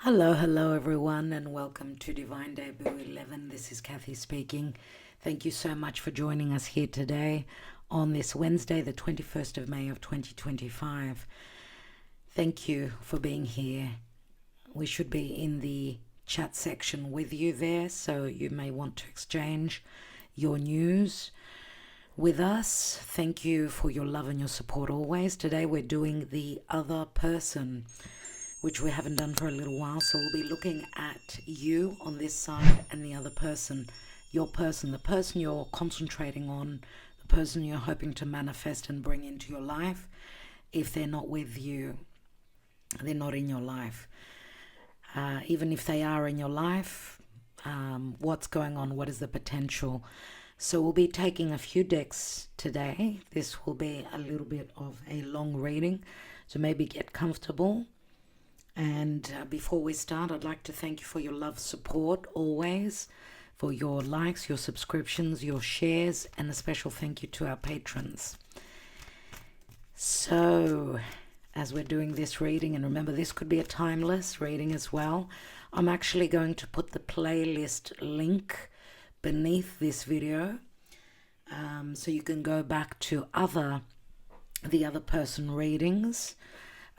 Hello everyone, and welcome to Divine Debut 11. This is Kathy speaking. Thank you so much for joining us here today on this Wednesday, the 21st of May of 2025. Thank you for being here. We should be in the chat section with you there, so you may want to exchange your news with us. Thank you for your love and your support always. Today we're doing the other person, which we haven't done for a little while. So we'll be looking at you on this side and the other person, your person, the person you're concentrating on, the person you're hoping to manifest and bring into your life. If they're not with you, they're not in your life. Even if they are in your life, what's going on? What is the potential? So we'll be taking a few decks today. This will be a little bit of a long reading, so maybe get comfortable. And before we start, I'd like to thank you for your love, support always, for your likes, your subscriptions, your shares, and a special thank you to our patrons. So, as we're doing this reading, and remember this could be a timeless reading as well, I'm actually going to put the playlist link beneath this video, so you can go back to the other person readings.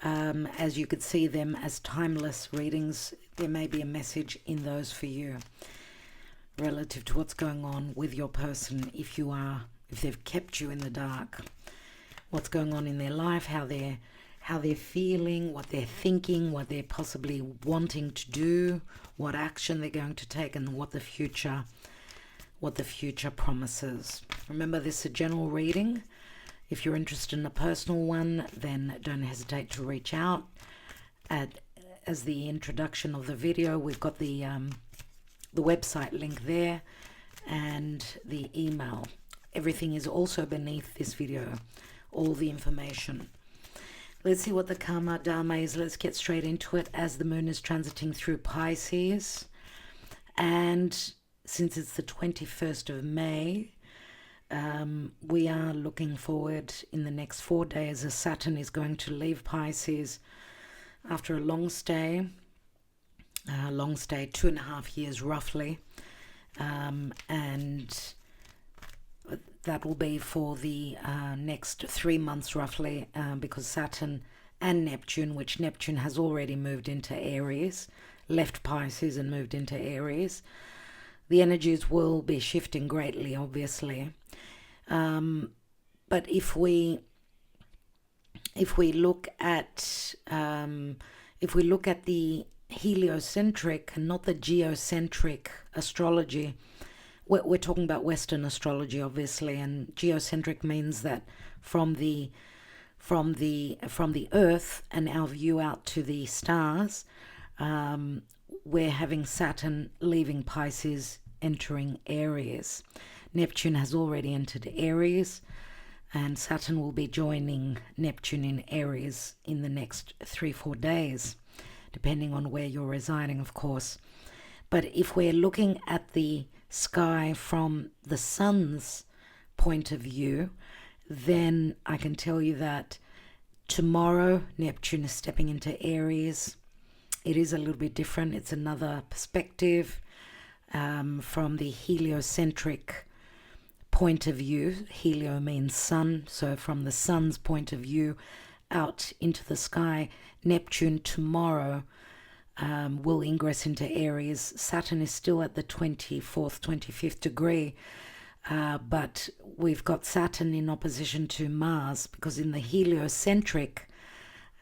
As you could see them as timeless readings, there may be a message in those for you relative to what's going on with your person. If they've kept you in the dark, what's going on in their life, how they're feeling, what they're thinking, what they're possibly wanting to do, what action they're going to take, and what the future promises. Remember, this is a general reading. If you're interested in a personal one, then don't hesitate to reach out. As the introduction of the video, we've got the website link there and the email. Everything is also beneath this video, all the information. Let's see what the Karma Dharma is. Let's get straight into it as the moon is transiting through Pisces. And since it's the 21st of May, we are looking forward in the next 4 days as Saturn is going to leave Pisces after a long stay, 2.5 years roughly, and that will be for the next 3 months roughly, because Saturn and Neptune, which Neptune has already moved into Aries, left Pisces and moved into Aries, the energies will be shifting greatly, obviously. But if we look at the heliocentric and not the geocentric astrology, we're talking about Western astrology, obviously, and geocentric means that from the Earth and our view out to the stars, we're having Saturn leaving Pisces, entering Aries. Neptune has already entered Aries, and Saturn will be joining Neptune in Aries in the next 3-4 days, depending on where you're residing, of course. But if we're looking at the sky from the sun's point of view, then I can tell you that tomorrow Neptune is stepping into Aries. It is a little bit different. It's another perspective from the heliocentric point of view. Helio means sun, so from the sun's point of view out into the sky, Neptune tomorrow will ingress into Aries. Saturn is still at the 24th, 25th degree, but we've got Saturn in opposition to Mars, because in the heliocentric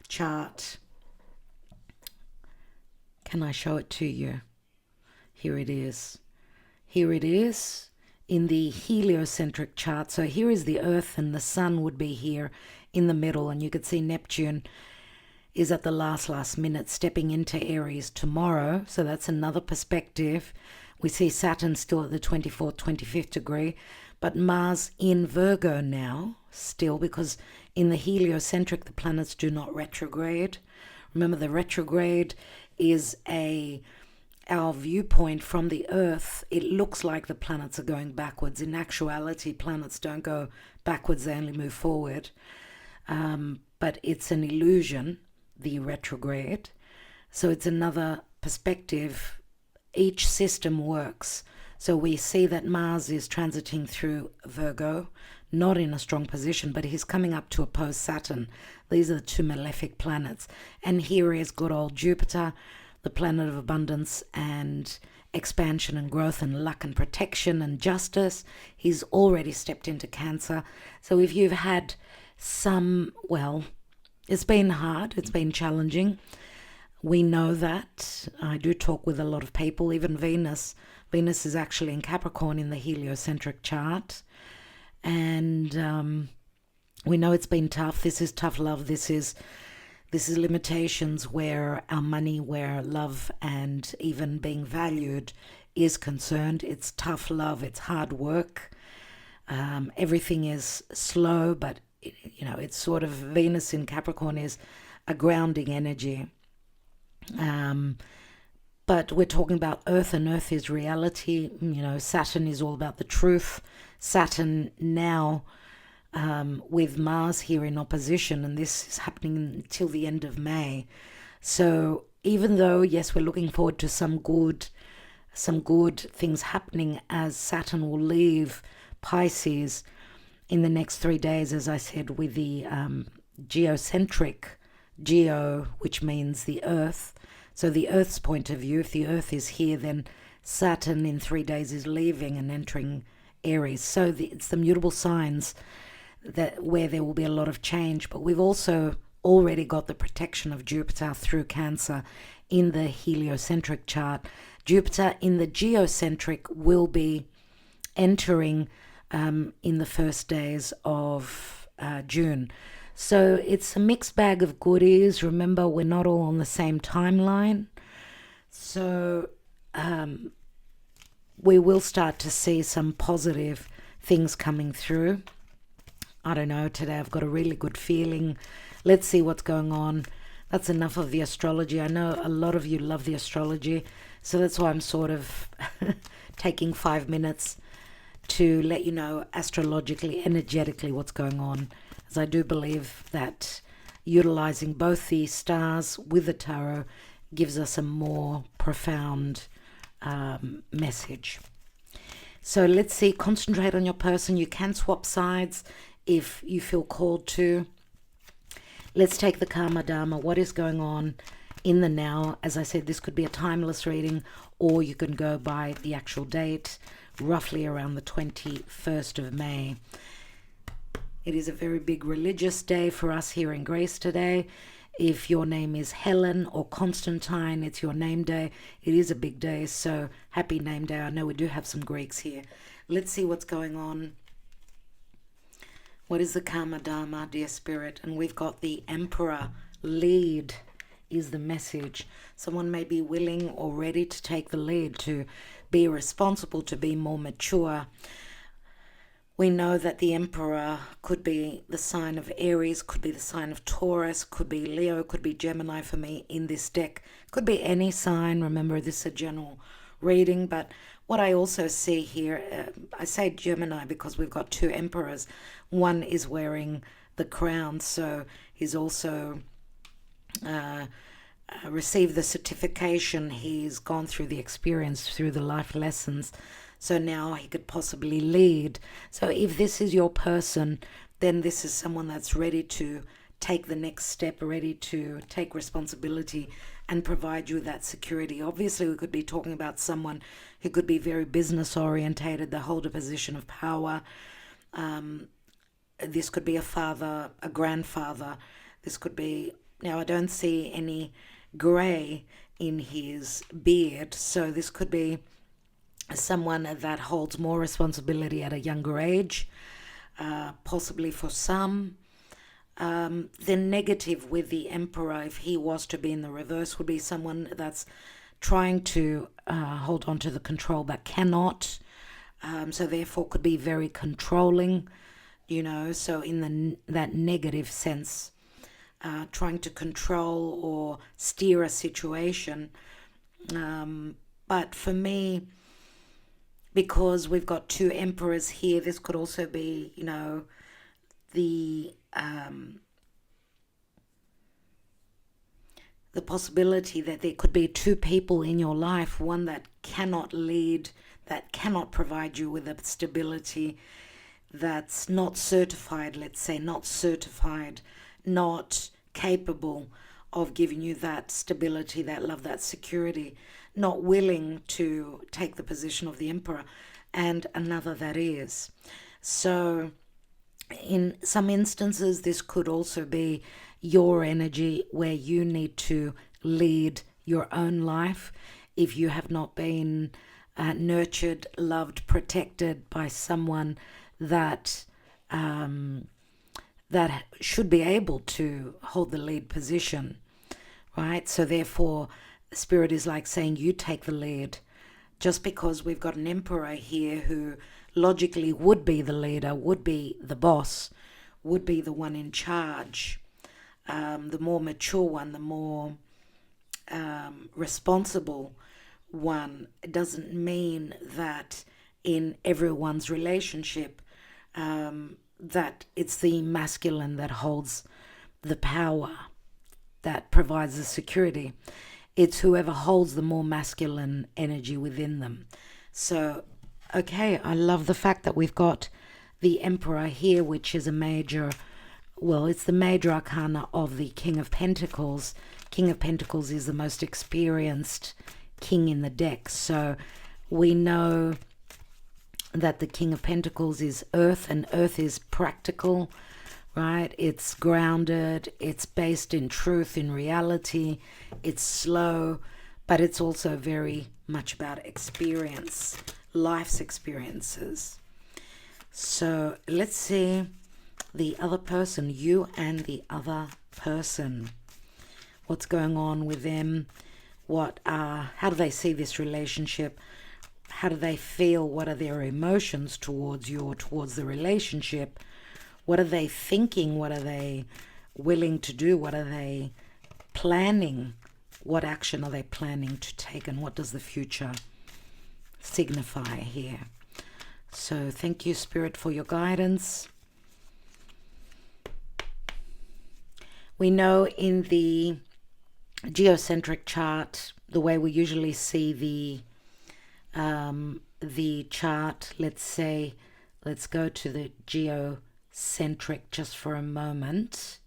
chart, can I show it to you? Here it is. Here it is in the heliocentric chart. So here is the Earth, and the Sun would be here in the middle, and you could see Neptune is at the last minute stepping into Aries tomorrow. So that's another perspective. We see Saturn still at the 24th, 25th degree, but Mars in Virgo now still, because in the heliocentric the planets do not retrograde. Remember, the retrograde is our viewpoint from the Earth. It looks like the planets are going backwards. In actuality, planets don't go backwards, they only move forward. But it's an illusion, the retrograde. So it's another perspective, each system works. So we see that Mars is transiting through Virgo, not in a strong position, but he's coming up to oppose Saturn. These are the two malefic planets. And here is good old Jupiter, the planet of abundance and expansion and growth and luck and protection and justice. He's already stepped into Cancer. So if you've had some, well, it's been hard, it's been challenging. We know that. I do talk with a lot of people, even Venus. Venus is actually in Capricorn in the heliocentric chart. And we know it's been tough. This is tough love. This is limitations where our money, where love and even being valued is concerned. It's tough love. It's hard work. Everything is slow, but it's sort of Venus in Capricorn is a grounding energy. But we're talking about Earth, and Earth is reality. Saturn is all about the truth. Saturn now with Mars here in opposition, and this is happening until the end of May. So even though, yes, we're looking forward to some good things happening as Saturn will leave Pisces in the next 3 days, as I said, with the geocentric, which means the Earth. So the Earth's point of view, if the Earth is here, then Saturn in 3 days is leaving and entering Aries. So it's the mutable signs where there will be a lot of change. But we've also already got the protection of Jupiter through Cancer in the heliocentric chart. Jupiter in the geocentric will be entering in the first days of June. So it's a mixed bag of goodies. Remember, we're not all on the same timeline. So we will start to see some positive things coming through. I don't know, today I've got a really good feeling. Let's see what's going on. That's enough of the astrology. I know a lot of you love the astrology, so that's why I'm sort of taking 5 minutes to let you know astrologically, energetically what's going on, as I do believe that utilizing both the stars with the tarot gives us a more profound message. So let's see, concentrate on your person. You can swap sides if you feel called to. Let's take the Karma Dharma. What is going on in the now? As I said, this could be a timeless reading, or you can go by the actual date, roughly around the 21st of May. It is a very big religious day for us here in Grace today. If your name is Helen or Constantine, it's your name day. It is a big day, so happy name day. I know we do have some Greeks here. Let's see what's going on. What is the Karma Dharma, dear Spirit? And we've got the Emperor. Lead is the message. Someone may be willing or ready to take the lead, to be responsible, to be more mature. We know that the Emperor could be the sign of Aries, could be the sign of Taurus, could be Leo, could be Gemini for me in this deck. Could be any sign. Remember, this is a general reading, but what I also see here, I say Gemini because we've got two emperors. One is wearing the crown, so he's also received the certification. He's gone through the experience, through the life lessons, so now he could possibly lead. So if this is your person, then this is someone that's ready to take the next step, ready to take responsibility and provide you that security. Obviously, we could be talking about someone who could be very business orientated, they hold a position of power. This could be a father, a grandfather. This could be, now I don't see any grey in his beard, so this could be someone that holds more responsibility at a younger age, possibly for some. The negative with the Emperor, if he was to be in the reverse, would be someone that's trying to hold on to the control but cannot, so therefore could be very controlling, so in that negative sense, trying to control or steer a situation. But for me, because we've got two emperors here, this could also be, the the possibility that there could be two people in your life, one that cannot lead, that cannot provide you with a stability, that's not certified, let's say, not certified, not capable of giving you that stability, that love, that security, not willing to take the position of the emperor, and another that is. So in some instances, this could also be your energy where you need to lead your own life if you have not been nurtured, loved, protected by someone that that should be able to hold the lead position, right? So therefore, Spirit is like saying, you take the lead. Just because we've got an emperor here who logically would be the leader, would be the boss, would be the one in charge, the more mature one, the more responsible one, it doesn't mean that in everyone's relationship that it's the masculine that holds the power, that provides the security. It's whoever holds the more masculine energy within them. So, okay, I love the fact that we've got the Emperor here, which is a major, well, it's the major arcana of the King of Pentacles. King of Pentacles is the most experienced king in the deck. So we know that the King of Pentacles is earth, and earth is practical, right? It's grounded, it's based in truth, in reality, it's slow, but it's also very much about experience, life's experiences. So let's see the other person, you and the other person. What's going on with them? How do they see this relationship? How do they feel? What are their emotions towards you or towards the relationship? What are they thinking? What are they willing to do? What are they planning? What action are they planning to take? And what does the future signify here? So thank you, Spirit, for your guidance. We know in the geocentric chart, the way we usually see the chart, let's go to the geocentric just for a moment,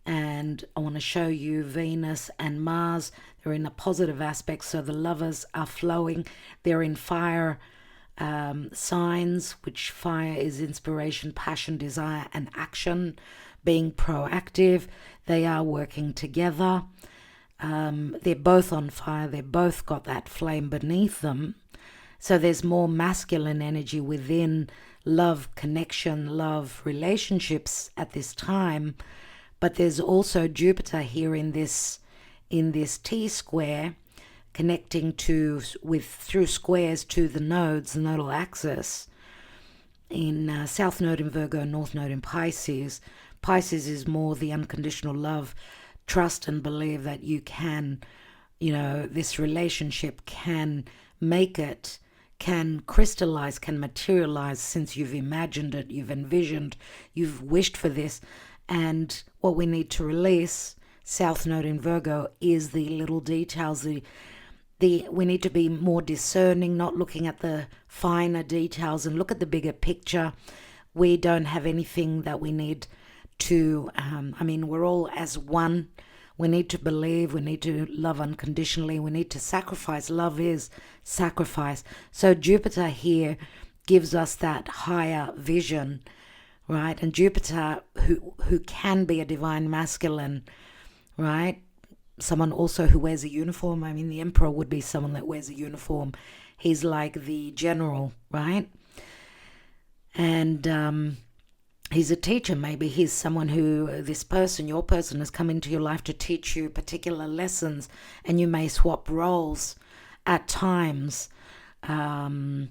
and I want to show you Venus and Mars. They're in a positive aspect, so the lovers are flowing. They're in fire signs, which fire is inspiration, passion, desire, and action, being proactive. They are working together. They're both on fire. They both got that flame beneath them. So there's more masculine energy within love, connection, love, relationships at this time. But there's also Jupiter here in this T square, connecting through squares to the nodes, the nodal axis, in South Node in Virgo, North Node in Pisces. Pisces is more the unconditional love, trust and believe that you can, this relationship can make it, can crystallize, can materialize, since you've imagined it, you've envisioned, you've wished for this. And what we need to release, South Node in Virgo, is the little details. We need to be more discerning, not looking at the finer details, and look at the bigger picture. We don't have anything that we need to, we're all as one. We need to believe, we need to love unconditionally, we need to sacrifice. Love is sacrifice. So Jupiter here gives us that higher vision, right? And Jupiter, who can be a divine masculine, right? Someone also who wears a uniform. The Emperor would be someone that wears a uniform. He's like the general, right? And he's a teacher. Maybe he's someone who, your person has come into your life to teach you particular lessons, and you may swap roles at times. And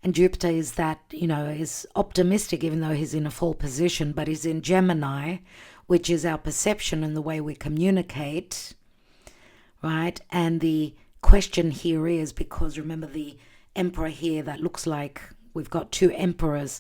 Jupiter is that, is optimistic, even though he's in a full position, but he's in Gemini, which is our perception and the way we communicate, right? And the question here is, because remember the Emperor here, that looks like we've got two emperors.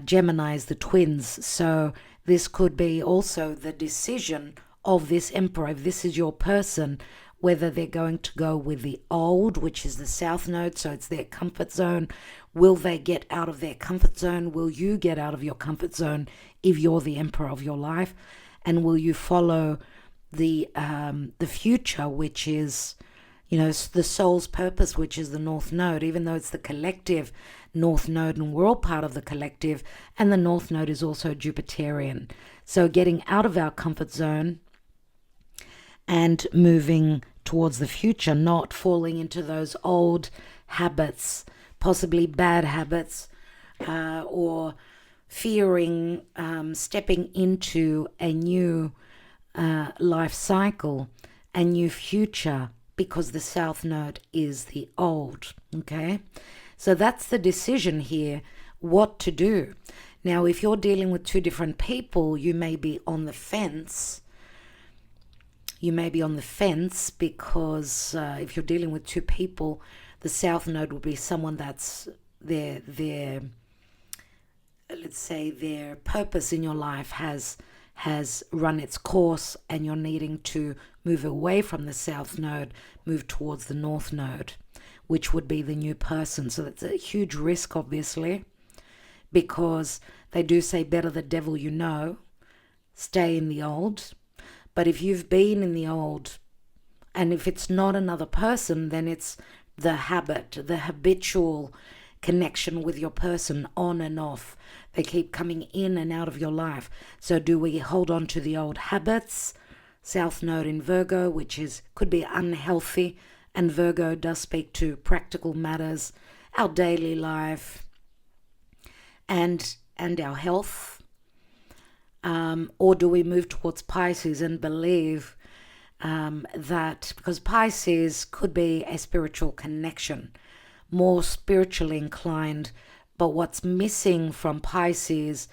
Gemini is the twins. So this could be also the decision of this emperor, if this is your person, whether they're going to go with the old, which is the south node, so it's their comfort zone. Will they get out of their comfort zone? Will you get out of your comfort zone if you're the emperor of your life? And will you follow the future, which is, the soul's purpose, which is the north node, even though it's the collective north node and we're all part of the collective, and the north node is also Jupiterian. So getting out of our comfort zone and moving towards the future, not falling into those old habits, possibly bad habits, or fearing stepping into a new life cycle, a new future, because the south node is the old. Okay, so that's the decision here, what to do. Now, if you're dealing with two different people, you may be on the fence. Because if you're dealing with two people, the south node will be someone that's their let's say their purpose in your life has run its course, and you're needing to move away from the south node, move towards the north node, which would be the new person. So that's a huge risk, obviously, because they do say better the devil you know, stay in the old. But if you've been in the old, and if it's not another person, then it's the habit, the habitual connection with your person, on and off. They keep coming in and out of your life. So do we hold on to the old habits? South node in Virgo, which could be unhealthy, and Virgo does speak to practical matters, our daily life, and our health. Or do we move towards Pisces and believe that, because Pisces could be a spiritual connection, more spiritually inclined, but what's missing from Pisces,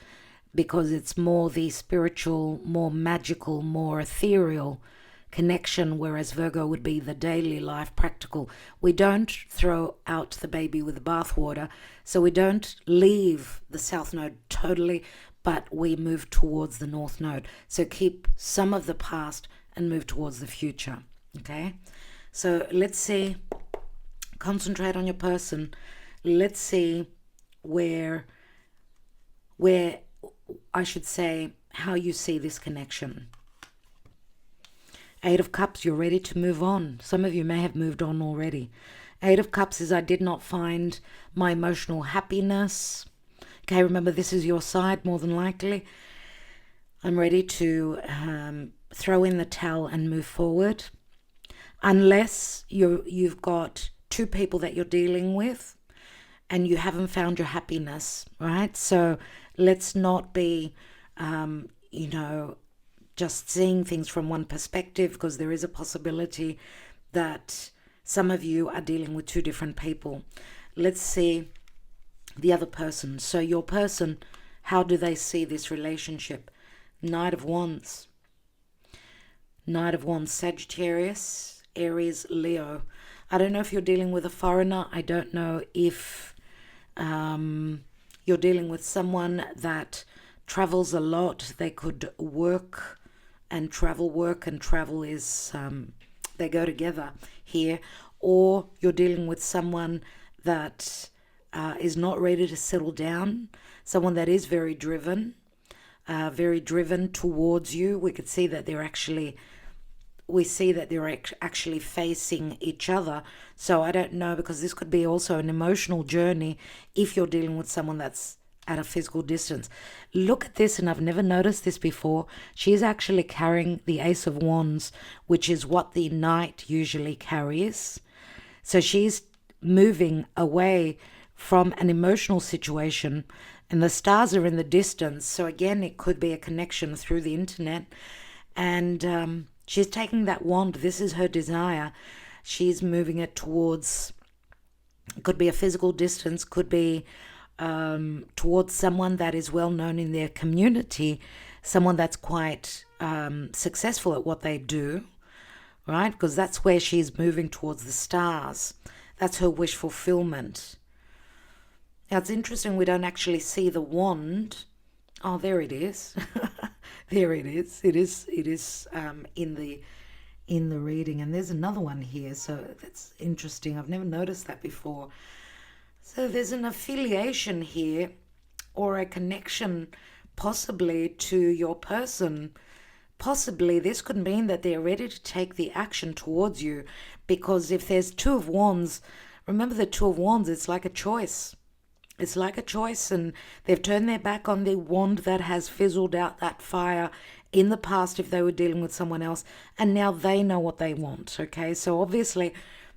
because it's more the spiritual, more magical, more ethereal connection, whereas Virgo would be the daily life, practical. We don't throw out the baby with the bathwater, so we don't leave the south node totally, but we move towards the north node. So keep some of the past and move towards the future. Okay, so let's see, concentrate on your person. Let's see where I should say how you see this connection. 8 of Cups, you're ready to move on. Some of you may have moved on already. 8 of Cups is I did not find my emotional happiness. Okay, remember, this is your side more than likely. I'm ready to throw in the towel and move forward. Unless you've got two people that you're dealing with and you haven't found your happiness, right? So let's not be, just seeing things from one perspective, because there is a possibility that some of you are dealing with two different people. Let's see the other person. So your person, how do they see this relationship? Knight of Wands. Knight of Wands, Sagittarius, Aries, Leo. I don't know if you're dealing with a foreigner. I don't know if you're dealing with someone that travels a lot. They could work and travel is, they go together here. Or you're dealing with someone that is not ready to settle down, someone that is very driven towards you. We could see that they're actually facing each other. So I don't know, because this could be also an emotional journey if you're dealing with someone that's at a physical distance. Look at this, and I've never noticed this before. She's actually carrying the Ace of Wands, which is what the Knight usually carries. So she's moving away from an emotional situation, and the stars are in the distance. So again, it could be a connection through the internet, and she's taking that wand. This is her desire. She's moving it towards, could be a physical distance, could be towards someone that is well known in their community, someone that's quite successful at what they do, right? Because that's where she's moving towards the stars. That's her wish fulfillment. Now, it's interesting, we don't actually see the wand. Oh, there it is. There it is. It is in the reading, and there's another one here. So that's interesting. I've never noticed that before. So there's an affiliation here, or a connection, possibly to your person. Possibly this could mean that they're ready to take the action towards you, because if there's Two of Wands, remember the Two of Wands, it's like a choice. It's like a choice, and they've turned their back on the wand that has fizzled out that fire in the past if they were dealing with someone else, and now they know what they want. Okay, so obviously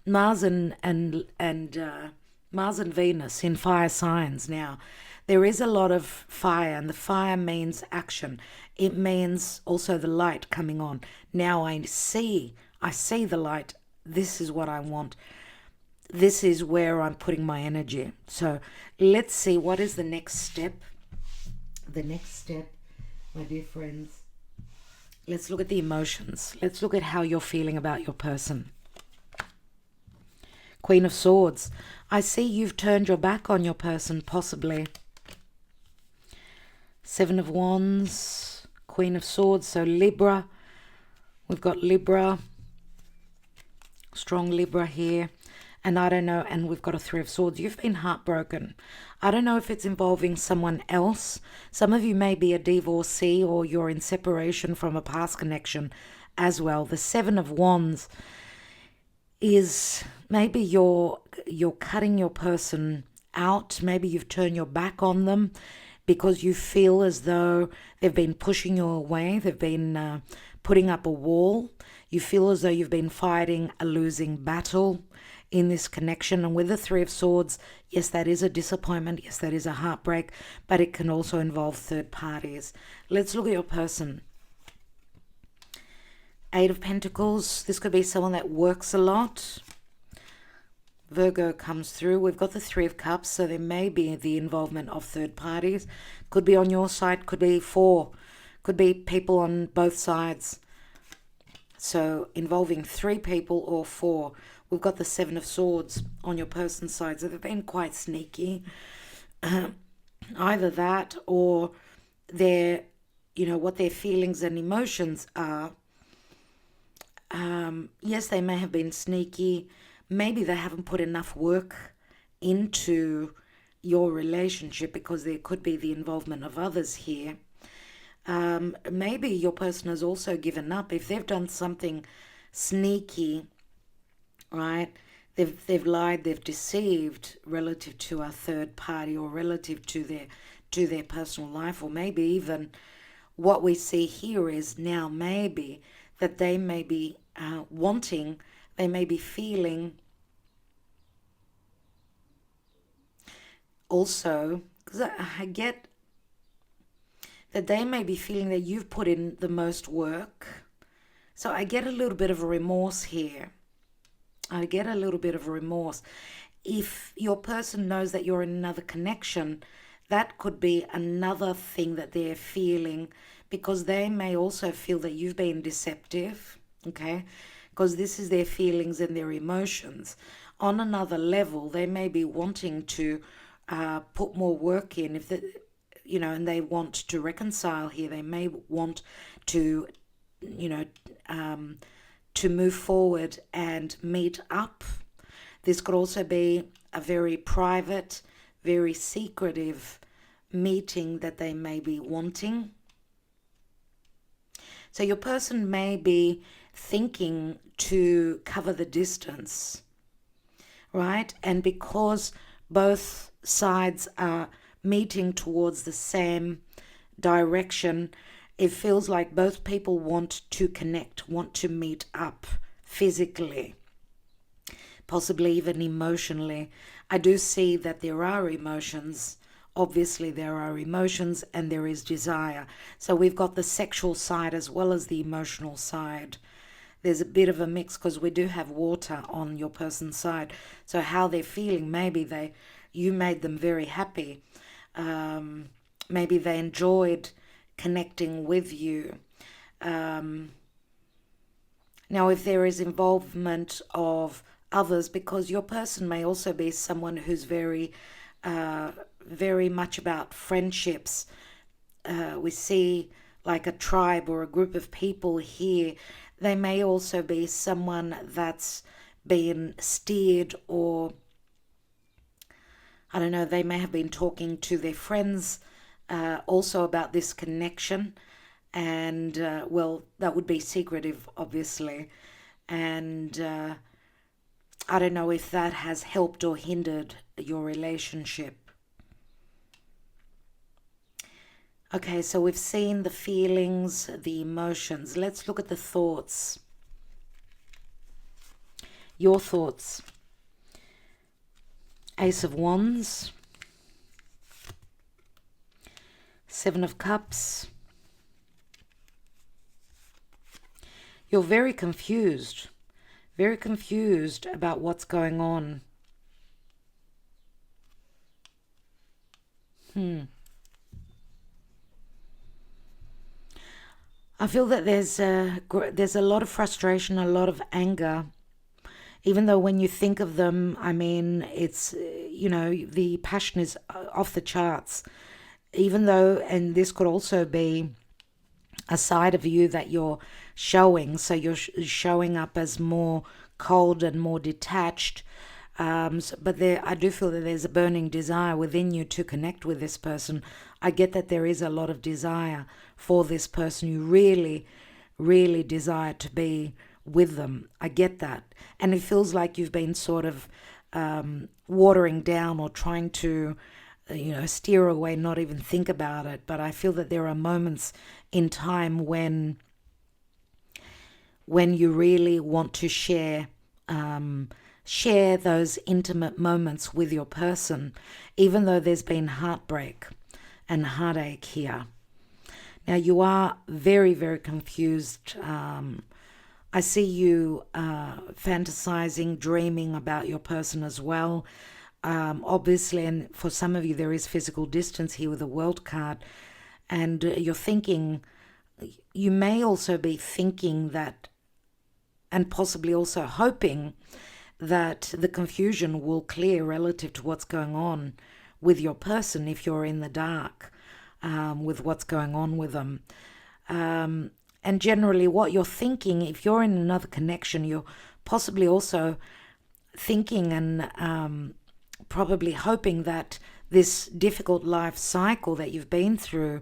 Mars and Mars and Venus in fire signs. Now there is a lot of fire, and the fire means action. It means also the light coming on. Now I see the light. This is what I want. This is where I'm putting my energy. So let's see, what is the next step? The next step, my dear friends, let's look at the emotions. Let's look at how you're feeling about your person. Queen of Swords. I see you've turned your back on your person, possibly. Seven of Wands, Queen of Swords. So Libra. We've got Libra. Strong Libra here. And I don't know, and we've got a Three of Swords. You've been heartbroken. I don't know if it's involving someone else. Some of you may be a divorcee, or you're in separation from a past connection as well. The Seven of Wands is maybe you're cutting your person out. Maybe you've turned your back on them because you feel as though they've been pushing you away. They've been putting up a wall. You feel as though you've been fighting a losing battle in this connection. And with the Three of Swords, yes, that is a disappointment. Yes, that is a heartbreak, but it can also involve third parties. Let's look at your person. Eight of Pentacles. This could be someone that works a lot. Virgo comes through. We've got the Three of Cups, so there may be the involvement of third parties. Could be on your side, could be four. Could be people on both sides. So involving three people or four. We've got the Seven of Swords on your person's side. So they've been quite sneaky. Either that, or their, what their feelings and emotions are. Yes, they may have been sneaky. Maybe they haven't put enough work into your relationship, because there could be the involvement of others here. Maybe your person has also given up. If they've done something sneaky, right? They've lied, they've deceived relative to a third party, or relative to their personal life, or maybe even what we see here is now maybe that they may be wanting, they may be feeling also, because I get that they may be feeling that you've put in the most work. So I get a little bit of a remorse here. I get a little bit of a remorse. If your person knows that you're in another connection, that could be another thing that they're feeling, because they may also feel that you've been deceptive, okay? Because this is their feelings and their emotions. On another level, they may be wanting to put more work in, if they, and they want to reconcile here. They may want to, to move forward and meet up. This could also be a very private, very secretive meeting that they may be wanting. So your person may be thinking to cover the distance, right? And because both sides are meeting towards the same direction, it feels like both people want to connect, want to meet up physically, possibly even emotionally. I do see that there are emotions. Obviously, there are emotions and there is desire. So we've got the sexual side as well as the emotional side. There's a bit of a mix, because we do have water on your person's side. So how they're feeling, maybe you made them very happy. Maybe they enjoyed connecting with you. Now, if there is involvement of others, because your person may also be someone who's very much about friendships. We see like a tribe or a group of people here. They may also be someone that's been steered, or I don't know, they may have been talking to their friends also about this connection. And, well, that would be secretive, obviously. And I don't know if that has helped or hindered your relationship. Okay, so we've seen the feelings, the emotions. Let's look at the thoughts. Your thoughts. Ace of Wands. Seven of Cups. You're very confused about what's going on. I feel that there's a lot of frustration, a lot of anger. Even though when you think of them, I mean, it's, the passion is off the charts. Even though, and this could also be a side of you that you're showing. So you're showing up as more cold and more detached. But I do feel that there's a burning desire within you to connect with this person. I get that there is a lot of desire for this person. You really, really desire to be with them. I get that. And it feels like you've been sort of watering down or trying to, steer away, not even think about it. But I feel that there are moments in time when you really want to share those intimate moments with your person, even though there's been heartbreak and heartache here. Now, you are very, very confused. I see you fantasizing, dreaming about your person as well. Obviously, and for some of you, there is physical distance here with a World card. And you're thinking, you may also be thinking that, and possibly also hoping that the confusion will clear relative to what's going on with your person if you're in the dark with what's going on with them. And generally what you're thinking, if you're in another connection, you're possibly also thinking and probably hoping that this difficult life cycle that you've been through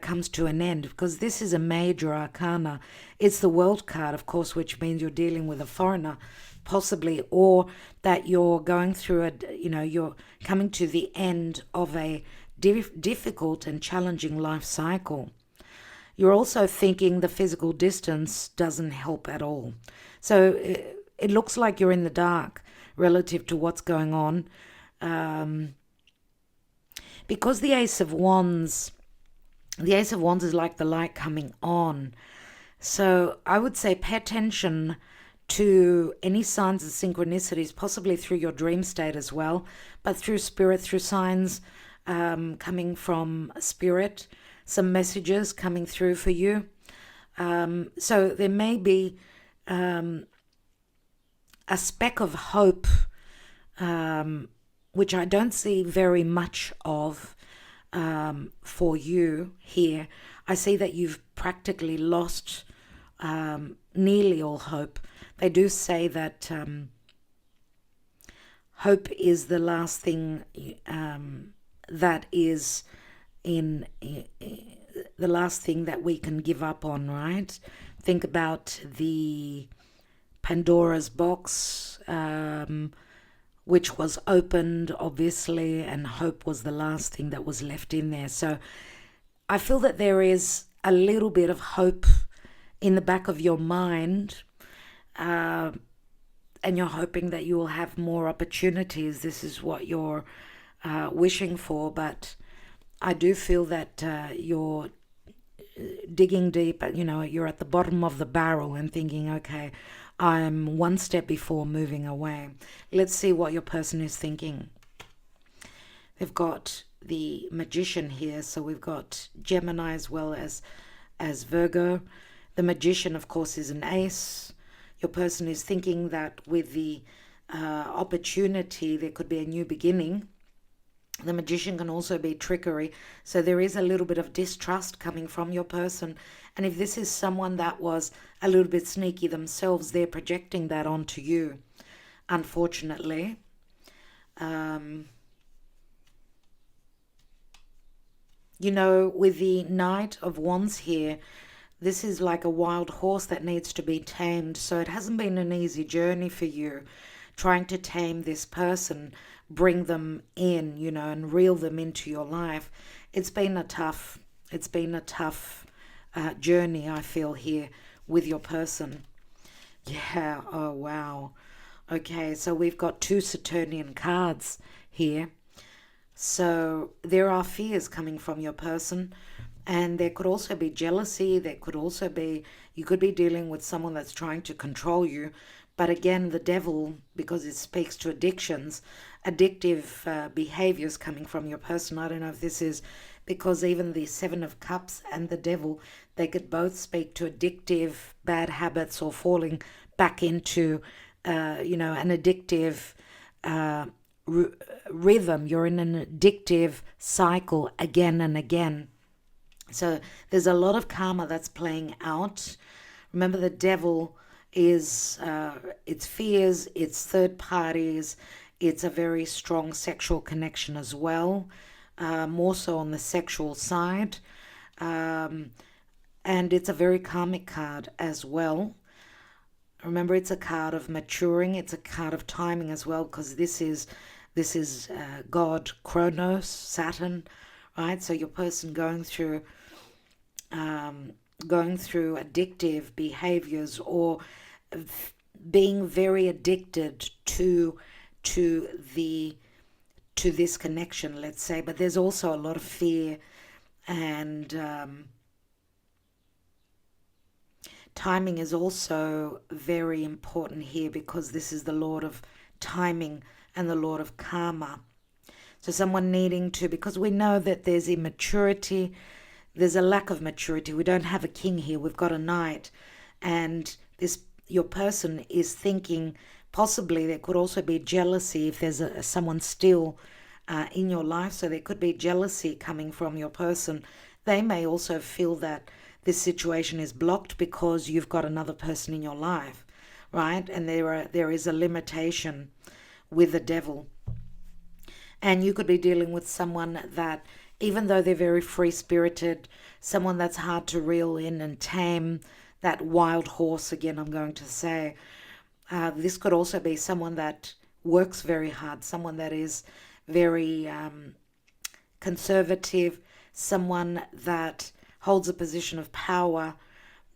comes to an end, because this is a major arcana. It's the World card, of course, which means you're dealing with a foreigner, possibly, or that you're going through you're coming to the end of a difficult and challenging life cycle. You're also thinking the physical distance doesn't help at all. So it looks like you're in the dark relative to what's going on. Because the Ace of Wands is like the light coming on. So I would say pay attention to any signs of synchronicities, possibly through your dream state as well, but through spirit, through signs coming from spirit, some messages coming through for you. So there may be a speck of hope, which I don't see very much of for you here. I see that you've practically lost nearly all hope. They do say that hope is the last thing that is in the last thing that we can give up on, right? Think about the Pandora's box, which was opened, obviously, and hope was the last thing that was left in there. So I feel that there is a little bit of hope in the back of your mind, and you're hoping that you will have more opportunities. This is what you're wishing for, but I do feel that you're digging deep, you're at the bottom of the barrel and thinking, okay, I'm one step before moving away. Let's see what your person is thinking. They've got the Magician here, so we've got Gemini as well as Virgo. The Magician, of course, is an ace. Your person is thinking that with the opportunity, there could be a new beginning. The Magician can also be trickery. So there is a little bit of distrust coming from your person. And if this is someone that was a little bit sneaky themselves, they're projecting that onto you, unfortunately. You know, with the Knight of Wands here, this is like a wild horse that needs to be tamed. So it hasn't been an easy journey for you trying to tame this person, bring them in, you know, and reel them into your life. It's been a tough journey, I feel, here with your person. Yeah, oh wow. Okay, so we've got two Saturnian cards here. So there are fears coming from your person, and there could also be jealousy. There could also be, you could be dealing with someone that's trying to control you. But again, the devil, because it speaks to addictions, addictive behaviors coming from your person. I don't know if this is because even the Seven of Cups and the devil, they could both speak to addictive bad habits or falling back into, you know, an addictive rhythm. You're in an addictive cycle again and again. So there's a lot of karma that's playing out. Remember, the devil is it's fears, it's third parties, it's a very strong sexual connection as well, more so on the sexual side. And it's a very karmic card as well. Remember, it's a card of maturing, it's a card of timing as well, because this is God, Kronos, Saturn, right? So your person going through addictive behaviors, or being very addicted to this connection, let's say. But there's also a lot of fear, and timing is also very important here, because this is the Lord of timing and the Lord of karma. So someone needing to, because we know that there's immaturity, there's a lack of maturity. We don't have a king here, we've got a knight. And your person is thinking, possibly there could also be jealousy if there's someone still in your life. So there could be jealousy coming from your person. They may also feel that this situation is blocked because you've got another person in your life, right? And there is a limitation with the devil. And you could be dealing with someone that, even though they're very free-spirited, someone that's hard to reel in and tame, that wild horse, again, I'm going to say. This could also be someone that works very hard, someone that is very conservative, someone that holds a position of power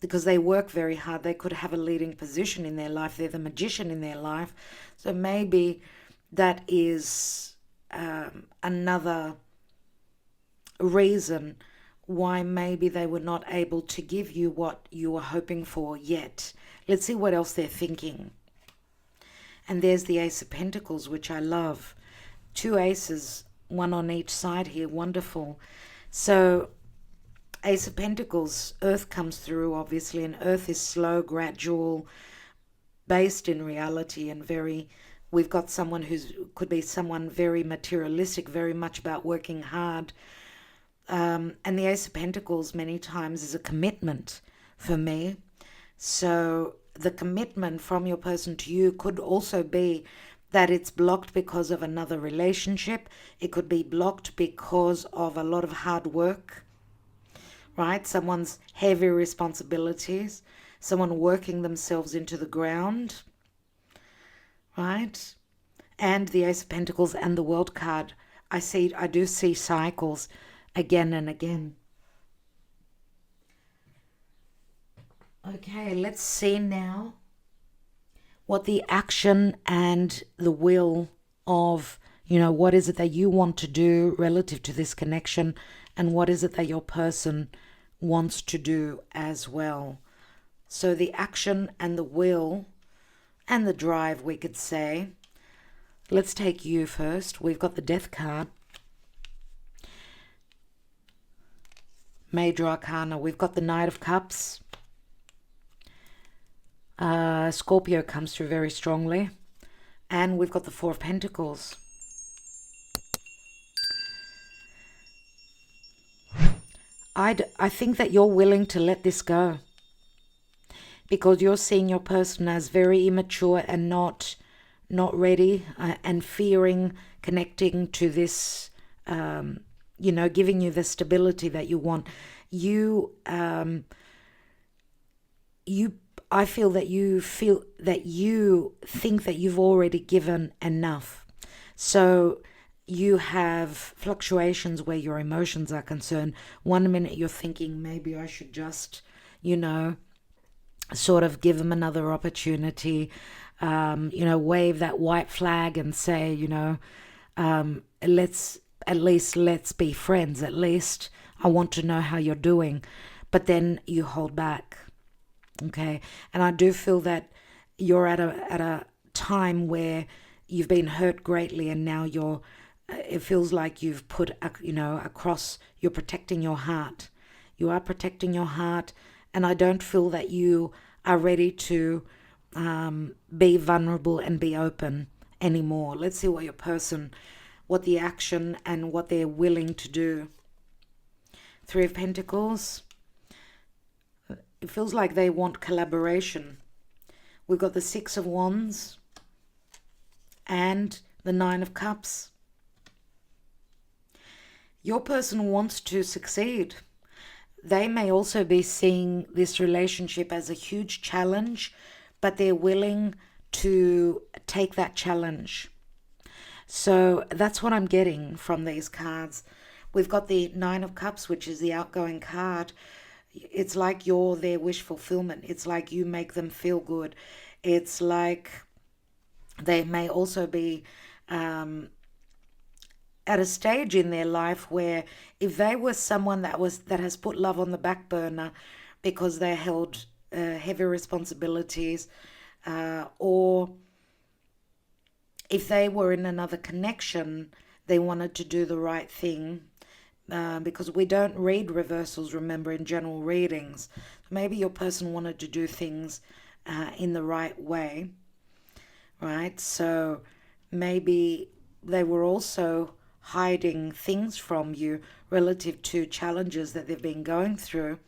because they work very hard. They could have a leading position in their life. They're the magician in their life. So maybe that is another reason why maybe they were not able to give you what you were hoping for yet. Let's see what else they're thinking. And there's the Ace of Pentacles, which I love. Two aces, one on each side here. Wonderful. So Ace of Pentacles, Earth comes through, obviously, and Earth is slow, gradual, based in reality, and very, we've got someone could be someone very materialistic, very much about working hard. And the Ace of Pentacles many times is a commitment for me. So the commitment from your person to you could also be that it's blocked because of another relationship. It could be blocked because of a lot of hard work, right? Someone's heavy responsibilities, someone working themselves into the ground, right? And the Ace of Pentacles and the World card, I do see cycles again and again. Okay, let's see now what the action and the will of, what is it that you want to do relative to this connection, and what is it that your person wants to do as well. So the action and the will and the drive, we could say. Let's take you first. We've got the Death card. Major Arcana. We've got the Knight of Cups. Scorpio comes through very strongly. And we've got the Four of Pentacles. I think that you're willing to let this go, because you're seeing your person as very immature and not ready, and fearing connecting to this, giving you the stability that you want. I feel that you think that you've already given enough. So you have fluctuations where your emotions are concerned. One minute you're thinking, maybe I should just, sort of give them another opportunity, wave that white flag and say, let's be friends. At least I want to know how you're doing. But then you hold back. Okay. And I do feel that you're at a time where you've been hurt greatly, and now it feels like you've put, across, you're protecting your heart. You are protecting your heart. And I don't feel that you are ready to be vulnerable and be open anymore. Let's see what the action and what they're willing to do. Three of Pentacles. It feels like they want collaboration. We've got the Six of Wands and the Nine of Cups. Your person wants to succeed. They may also be seeing this relationship as a huge challenge, but they're willing to take that challenge. So that's what I'm getting from these cards. We've got the Nine of Cups, which is the outgoing card. It's like you're their wish fulfillment. It's like you make them feel good. It's like they may also be at a stage in their life where if they were someone that has put love on the back burner because they held heavy responsibilities, or if they were in another connection, they wanted to do the right thing, because we don't read reversals, remember, in general readings. Maybe your person wanted to do things in the right way, right? So maybe they were also hiding things from you relative to challenges that they've been going through.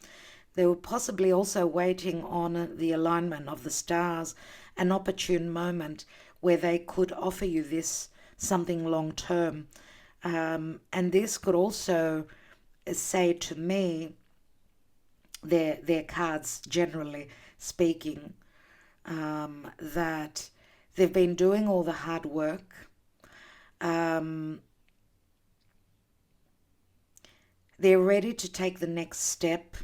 They were possibly also waiting on the alignment of the stars, an opportune moment where they could offer you something long term. And this could also say to me, their cards generally speaking, that they've been doing all the hard work. They're ready to take the next step,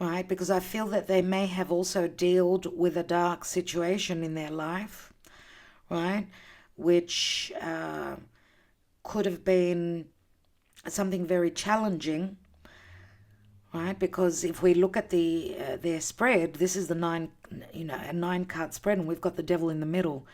right? Because I feel that they may have also dealt with a dark situation in their life, right? Which could have been something very challenging, right? Because if we look at their spread, this is a 9-card spread, and we've got the Devil in the middle.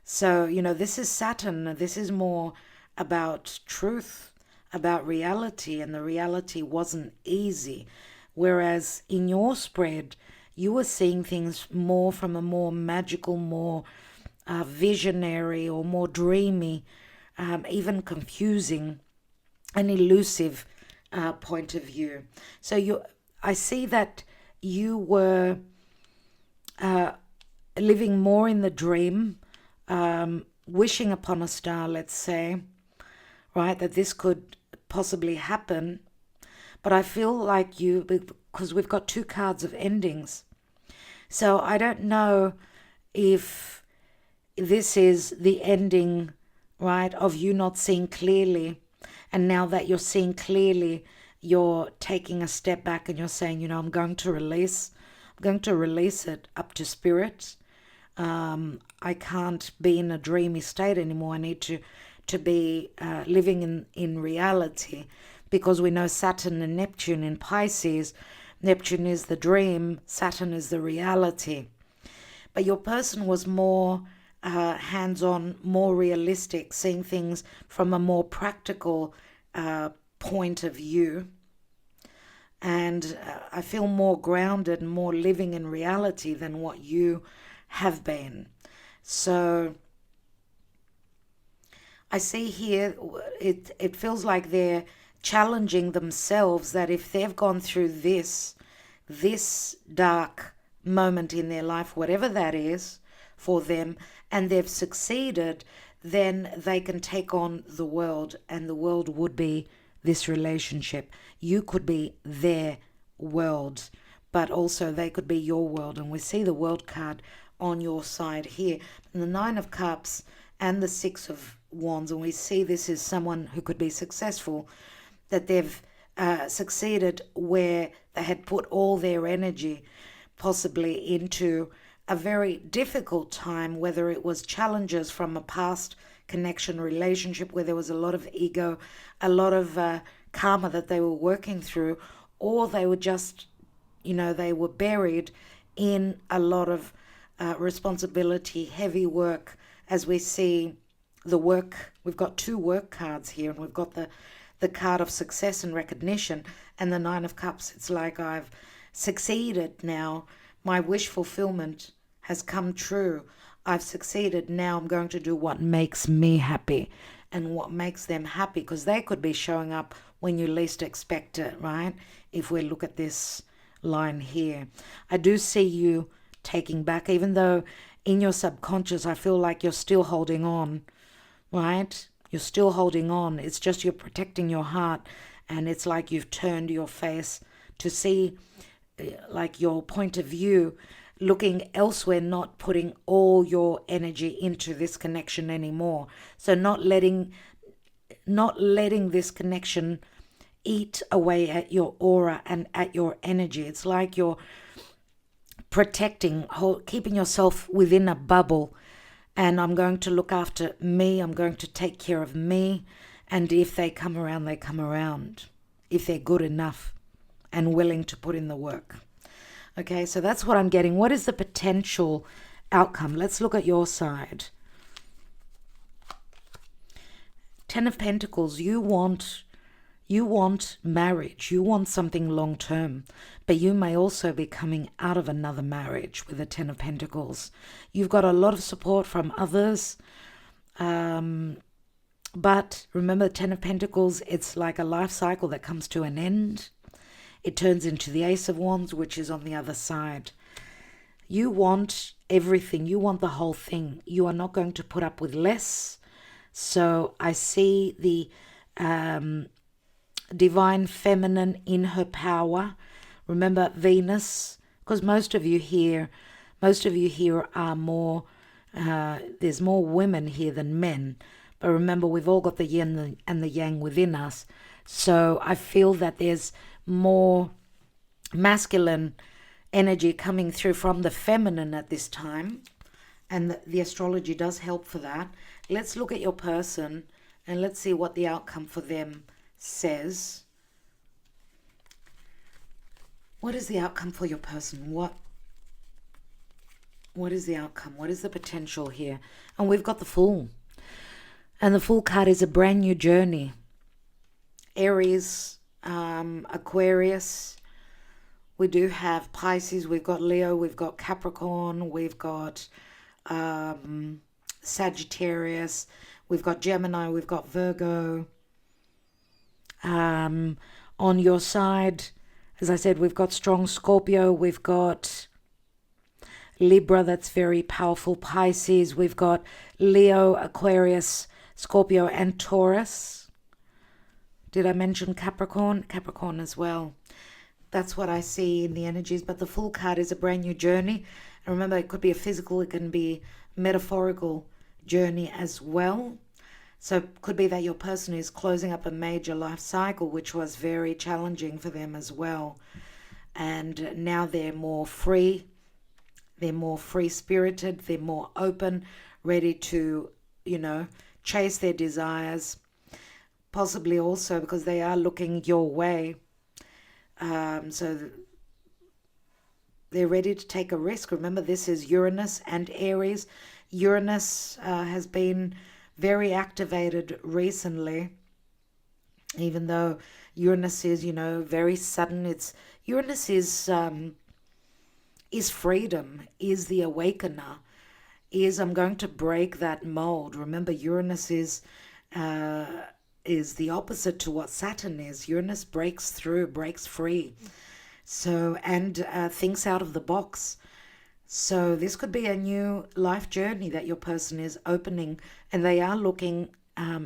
So, this is Saturn. This is more about truth, about reality, and the reality wasn't easy. Whereas in your spread, you were seeing things more from a more magical, more visionary, or more dreamy, even confusing and elusive point of view. So I see that you were living more in the dream, wishing upon a star, let's say, right, that this could possibly happen. But I feel like because we've got two cards of endings. So I don't know if this is the ending, right, of you not seeing clearly. And now that you're seeing clearly, you're taking a step back and you're saying, I'm going to release it up to spirit. I can't be in a dreamy state anymore. I need to be living in reality, because we know Saturn and Neptune in Pisces. Neptune is the dream, Saturn is the reality. But your person was more hands-on, more realistic, seeing things from a more practical point of view. And I feel more grounded and more living in reality than what you have been. So I see here, it feels like challenging themselves that if they've gone through this dark moment in their life, whatever that is for them, and they've succeeded, then they can take on the world, and the world would be this relationship. You could be their world, but also they could be your world. And we see the world card on your side here, and the Nine of Cups and the Six of Wands, and we see this is someone who could be successful, that they've succeeded where they had put all their energy possibly into a very difficult time, whether it was challenges from a past connection relationship where there was a lot of ego, a lot of karma that they were working through, or they were just, they were buried in a lot of responsibility, heavy work. As we see the work, we've got two work cards here, and we've got the card of success and recognition, and the Nine of Cups. It's like, I've succeeded now. My wish fulfillment has come true. I've succeeded. Now I'm going to do what makes me happy and what makes them happy, because they could be showing up when you least expect it, right? If we look at this line here, I do see you taking back, even though in your subconscious I feel like you're still holding on, right? You're still holding on. It's just you're protecting your heart, and it's like you've turned your face to see like your point of view, looking elsewhere, not putting all your energy into this connection anymore. So not letting this connection eat away at your aura and at your energy. It's like you're protecting, keeping yourself within a bubble. And I'm going to look after me. I'm going to take care of me. And if they come around, they come around. If they're good enough and willing to put in the work. Okay, so that's what I'm getting. What is the potential outcome? Let's look at your side. Ten of Pentacles. You want marriage. You want something long term. But you may also be coming out of another marriage with the Ten of Pentacles. You've got a lot of support from others. But remember, Ten of Pentacles, it's like a life cycle that comes to an end. It turns into the Ace of Wands, which is on the other side. You want everything. You want the whole thing. You are not going to put up with less. So I see the divine feminine in her power. Remember Venus, because most of you here are more, there's more women here than men. But remember, we've all got the yin and the yang within us. So I feel that there's more masculine energy coming through from the feminine at this time. And the astrology does help for that. Let's look at your person and let's see what the outcome for them says. What is the outcome for your person? What is the outcome? What is the potential here? And we've got the Fool. And the Fool card is a brand new journey. Aries, Aquarius. We do have Pisces. We've got Leo. We've got Capricorn. We've got Sagittarius. We've got Gemini. We've got Virgo. On your side, as I said, we've got strong Scorpio. We've got Libra, that's very powerful. Pisces. We've got Leo, Aquarius, Scorpio, and Taurus. Did I mention Capricorn? Capricorn as well. That's what I see in the energies. But the Fool card is a brand new journey. And remember, it could be a physical, it can be metaphorical journey as well. So it could be that your person is closing up a major life cycle, which was very challenging for them as well. And now they're more free. They're more free-spirited. They're more open, ready to, chase their desires. Possibly also because they are looking your way. So they're ready to take a risk. Remember, this is Uranus and Aries. Uranus has been very activated recently, even though Uranus is, very sudden. Uranus is freedom, is the awakener, is I'm going to break that mold. Remember, Uranus is is the opposite to what Saturn is. Uranus breaks through, breaks free. So, and thinks out of the box. So this could be a new life journey that your person is opening, and they are looking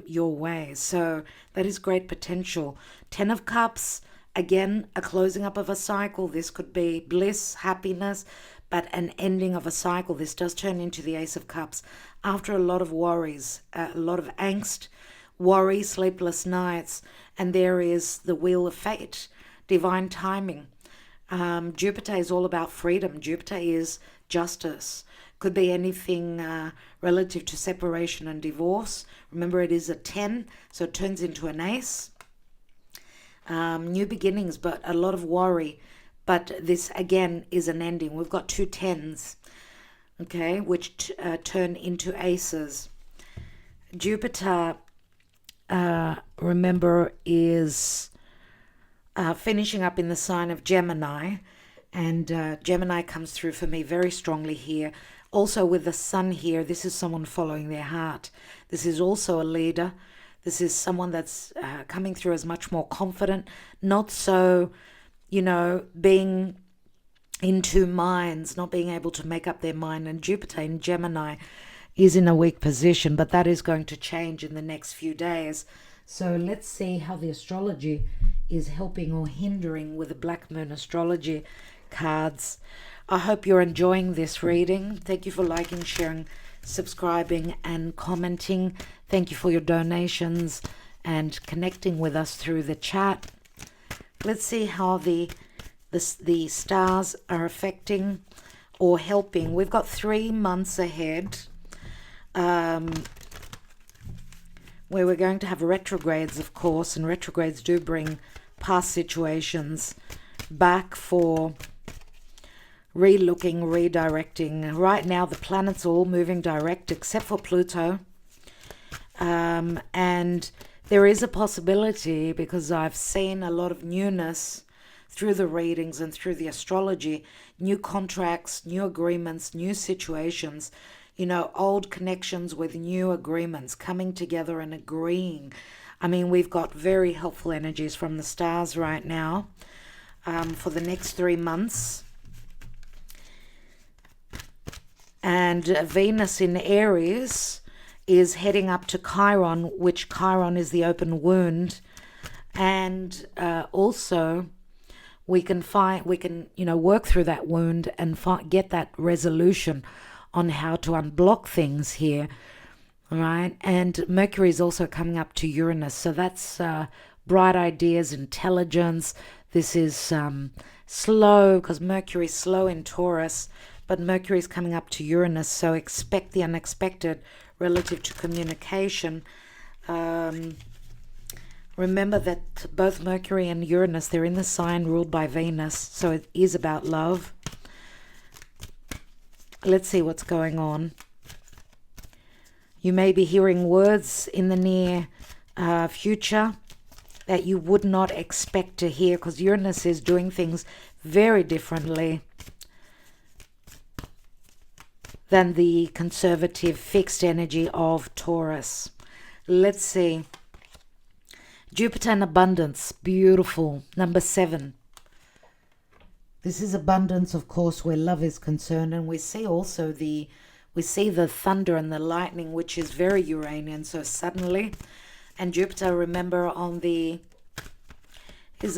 your way. So that is great potential. 10 of Cups, again, a closing up of a cycle. This could be bliss, happiness, but an ending of a cycle. This does turn into the Ace of Cups after a lot of worries, a lot of angst, worry, sleepless nights, and there is the Wheel of Fate, divine timing. Jupiter is all about freedom. Jupiter is justice. Could be anything relative to separation and divorce. Remember, it is a 10, so it turns into an ace. New beginnings, but a lot of worry. But this, again, is an ending. We've got 2 10s, okay, which turn into aces. Jupiter, remember, is finishing up in the sign of Gemini, and Gemini comes through for me very strongly here. Also with the sun here, this is someone following their heart. This is also a leader. This is someone that's coming through as much more confident, not so, being in two minds, not being able to make up their mind. And Jupiter in Gemini is in a weak position, but that is going to change in the next few days. So let's see how the astrology is helping or hindering with the Black Moon astrology cards. I hope you're enjoying this reading. Thank you for liking, sharing, subscribing, and commenting. Thank you for your donations and connecting with us through the chat. Let's see how the stars are affecting or helping. We've got 3 months ahead, where we're going to have retrogrades, of course, and retrogrades do bring past situations back for re-looking, redirecting. Right now, the planets are all moving direct except for Pluto. And there is a possibility, because I've seen a lot of newness through the readings and through the astrology, new contracts, new agreements, new situations, old connections with new agreements coming together and agreeing. I mean, we've got very helpful energies from the stars right now for the next 3 months. And Venus in Aries is heading up to Chiron, which Chiron is the open wound. And also we can work through that wound and get that resolution on how to unblock things here, all right? And Mercury is also coming up to Uranus, so that's bright ideas, intelligence. This is slow, because Mercury is slow in Taurus, but Mercury is coming up to Uranus, so expect the unexpected relative to communication. Remember that both Mercury and Uranus, they're in the sign ruled by Venus, so it is about love. Let's see what's going on. You may be hearing words in the near future that you would not expect to hear, because Uranus is doing things very differently than the conservative fixed energy of Taurus. Let's see. Jupiter and abundance, beautiful. Number 7. This is abundance, of course, where love is concerned, and we see also the thunder and the lightning, which is very Uranian, so suddenly. And Jupiter, remember, is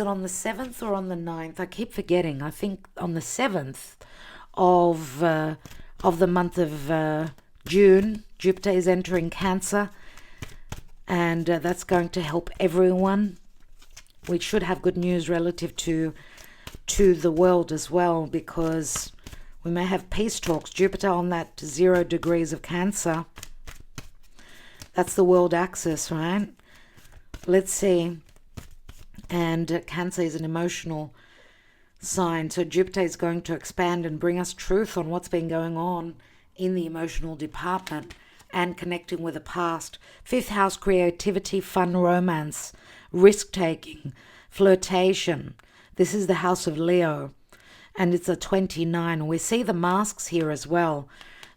it on the 7th or on the 9th? I keep forgetting. I think on the 7th of the month of June, Jupiter is entering Cancer, and that's going to help everyone. We should have good news relative to the world as well, because we may have peace talks. Jupiter on that 0 degrees of Cancer. That's the world axis, right? Let's see. And Cancer is an emotional sign. So Jupiter is going to expand and bring us truth on what's been going on in the emotional department and connecting with the past. 5th house, creativity, fun, romance, risk-taking, flirtation. This is the house of Leo, and it's a 29. We see the masks here as well.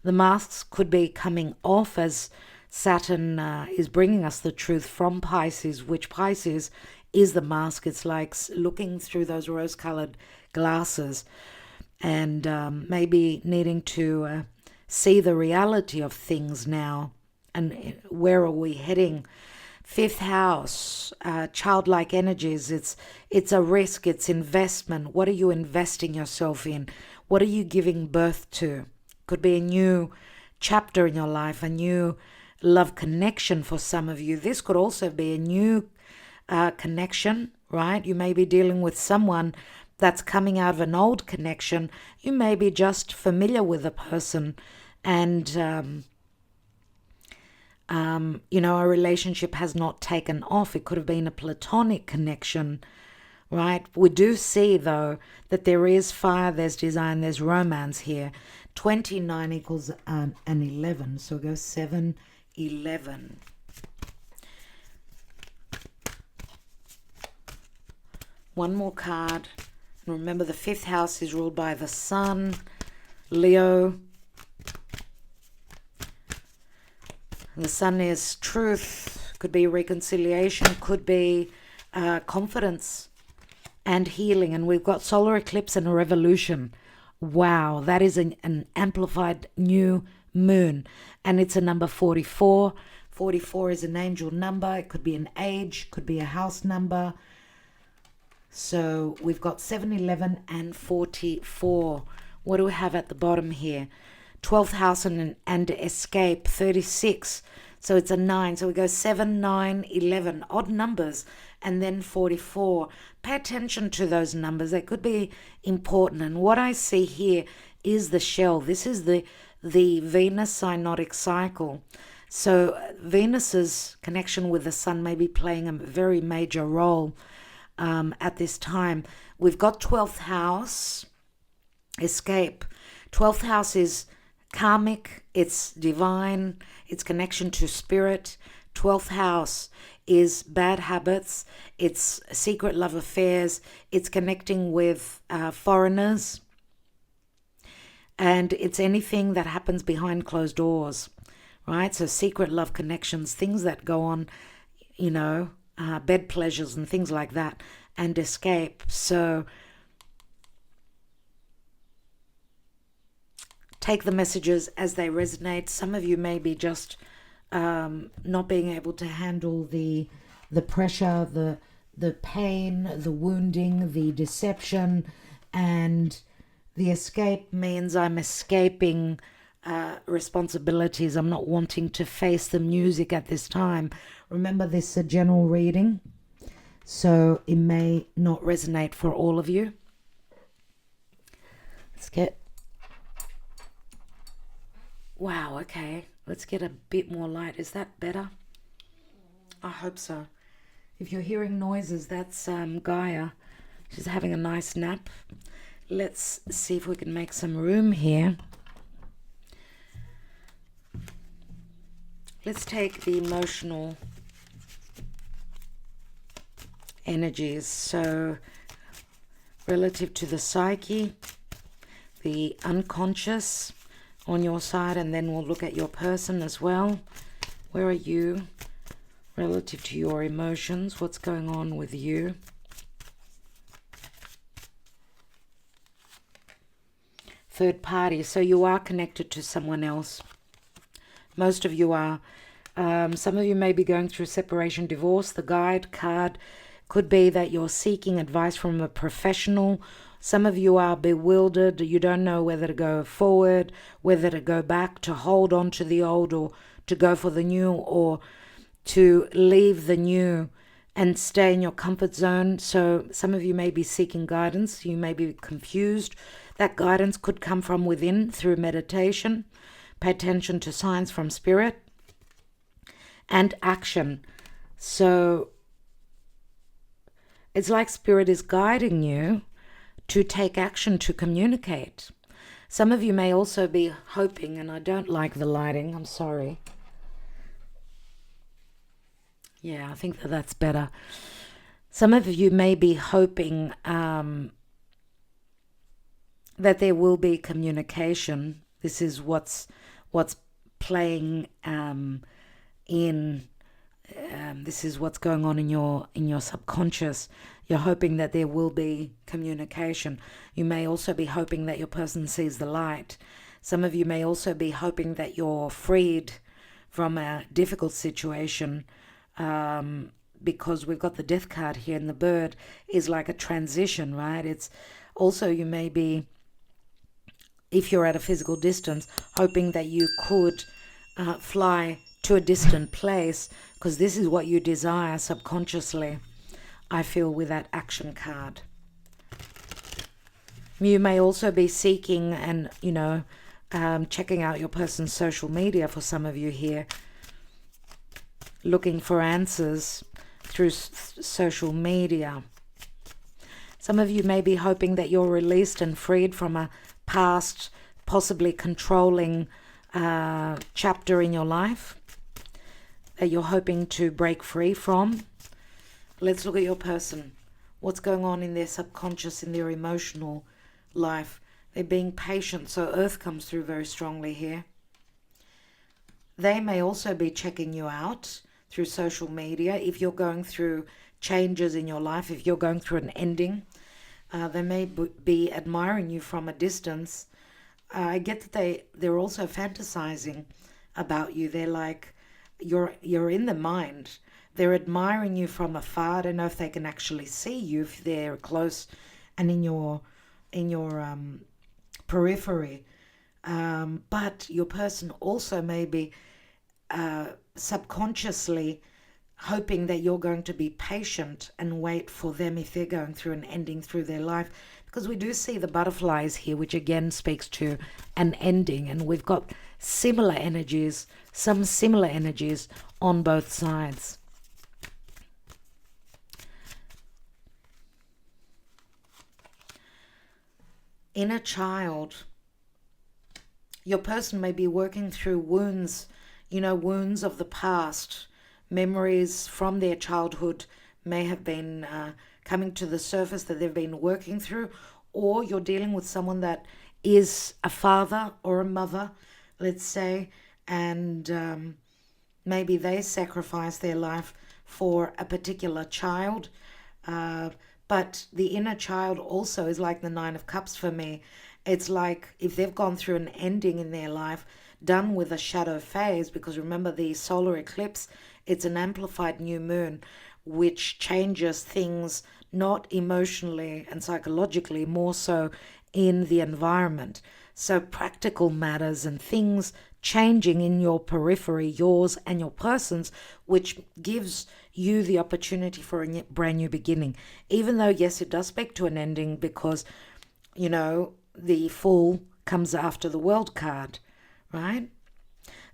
The masks could be coming off as Saturn is bringing us the truth from Pisces, which Pisces is the mask. It's like looking through those rose-colored glasses and maybe needing to see the reality of things now. And where are we heading? Fifth house, childlike energies. It's a risk, it's investment. What are you investing yourself in? What are you giving birth to? Could be a new chapter in your life, a new love connection for some of you. This could also be a new connection, right? You may be dealing with someone that's coming out of an old connection. You may be just familiar with a person and a relationship has not taken off. It could have been a platonic connection, right? We do see, though, that there is fire, there's design, there's romance here. 29 equals an 11. So we'll go 7, 11. One more card. And remember, the fifth house is ruled by the sun, Leo. The sun is truth, could be reconciliation, could be confidence and healing. And we've got solar eclipse and a revolution. Wow, that is an amplified new moon. And it's a number 44. 44 is an angel number. It could be an age, could be a house number. So we've got 7, 11 and 44. What do we have at the bottom here? 12th house and escape, 36. So it's a 9. So we go 7, 9, 11, odd numbers, and then 44. Pay attention to those numbers. They could be important. And what I see here is the shell. This is the Venus synodic cycle. So Venus's connection with the sun may be playing a very major role at this time. We've got 12th house, escape. 12th house is karmic, it's divine, it's connection to spirit. 12th house is bad habits, it's secret love affairs, it's connecting with foreigners, and it's anything that happens behind closed doors, right? So secret love connections, things that go on, bed pleasures and things like that, and escape. So take the messages as they resonate. Some of you may be just not being able to handle the pressure, the pain, the wounding, the deception, and the escape means I'm escaping responsibilities. I'm not wanting to face the music at this time. Remember, this is a general reading, so it may not resonate for all of you. Let's get... Wow, okay. Let's get a bit more light. Is that better? I hope so. If you're hearing noises, that's Gaia. She's having a nice nap. Let's see if we can make some room here. Let's take the emotional energies. So, relative to the psyche, the unconscious on your side, and then we'll look at your person as well. Where are you relative to your emotions? What's going on with you? Third party. So you are connected to someone else. Most of you are. Some of you may be going through separation, divorce. The guide card could be that you're seeking advice from a professional. Some of you are bewildered. You don't know whether to go forward, whether to go back, to hold on to the old, or to go for the new, or to leave the new and stay in your comfort zone. So some of you may be seeking guidance. You may be confused. That guidance could come from within through meditation. Pay attention to signs from spirit and action. So it's like spirit is guiding you to take action, to communicate. Some of you may also be hoping, and I don't like the lighting, I'm sorry. Yeah, I think that's better. Some of you may be hoping that there will be communication. This is what's playing in. This is what's going on in your subconscious. You're hoping that there will be communication. You may also be hoping that your person sees the light. Some of you may also be hoping that you're freed from a difficult situation, because we've got the death card here, and the bird is like a transition, right? It's also, you may be, if you're at a physical distance, hoping that you could fly to a distant place, because this is what you desire subconsciously, I feel, with that action card. You may also be seeking and, checking out your person's social media for some of you here, looking for answers through social media. Some of you may be hoping that you're released and freed from a past, possibly controlling chapter in your life that you're hoping to break free from. Let's look at your person. What's going on in their subconscious, in their emotional life? They're being patient, so Earth comes through very strongly here. They may also be checking you out through social media. If you're going through changes in your life, if you're going through an ending, they may be admiring you from a distance. I get that they're also fantasizing about you. They're like, you're in the mind. They're admiring you from afar. I don't know if they can actually see you, if they're close and in your periphery. But your person also may be subconsciously hoping that you're going to be patient and wait for them if they're going through an ending through their life. Because we do see the butterflies here, which again speaks to an ending. And we've got similar energies, some similar energies on both sides. Inner child. Your person may be working through wounds, wounds of the past. Memories from their childhood may have been coming to the surface that they've been working through, or you're dealing with someone that is a father or a mother, let's say, and maybe they sacrifice their life for a particular child. But the inner child also is like the Nine of Cups for me. It's like if they've gone through an ending in their life, done with a shadow phase, because remember the solar eclipse, it's an amplified new moon, which changes things not emotionally and psychologically, more so in the environment. So practical matters and things changing in your periphery, yours and your person's, which gives you the opportunity for a brand new beginning. Even though, yes, it does speak to an ending, because, the Fool comes after the World card, right?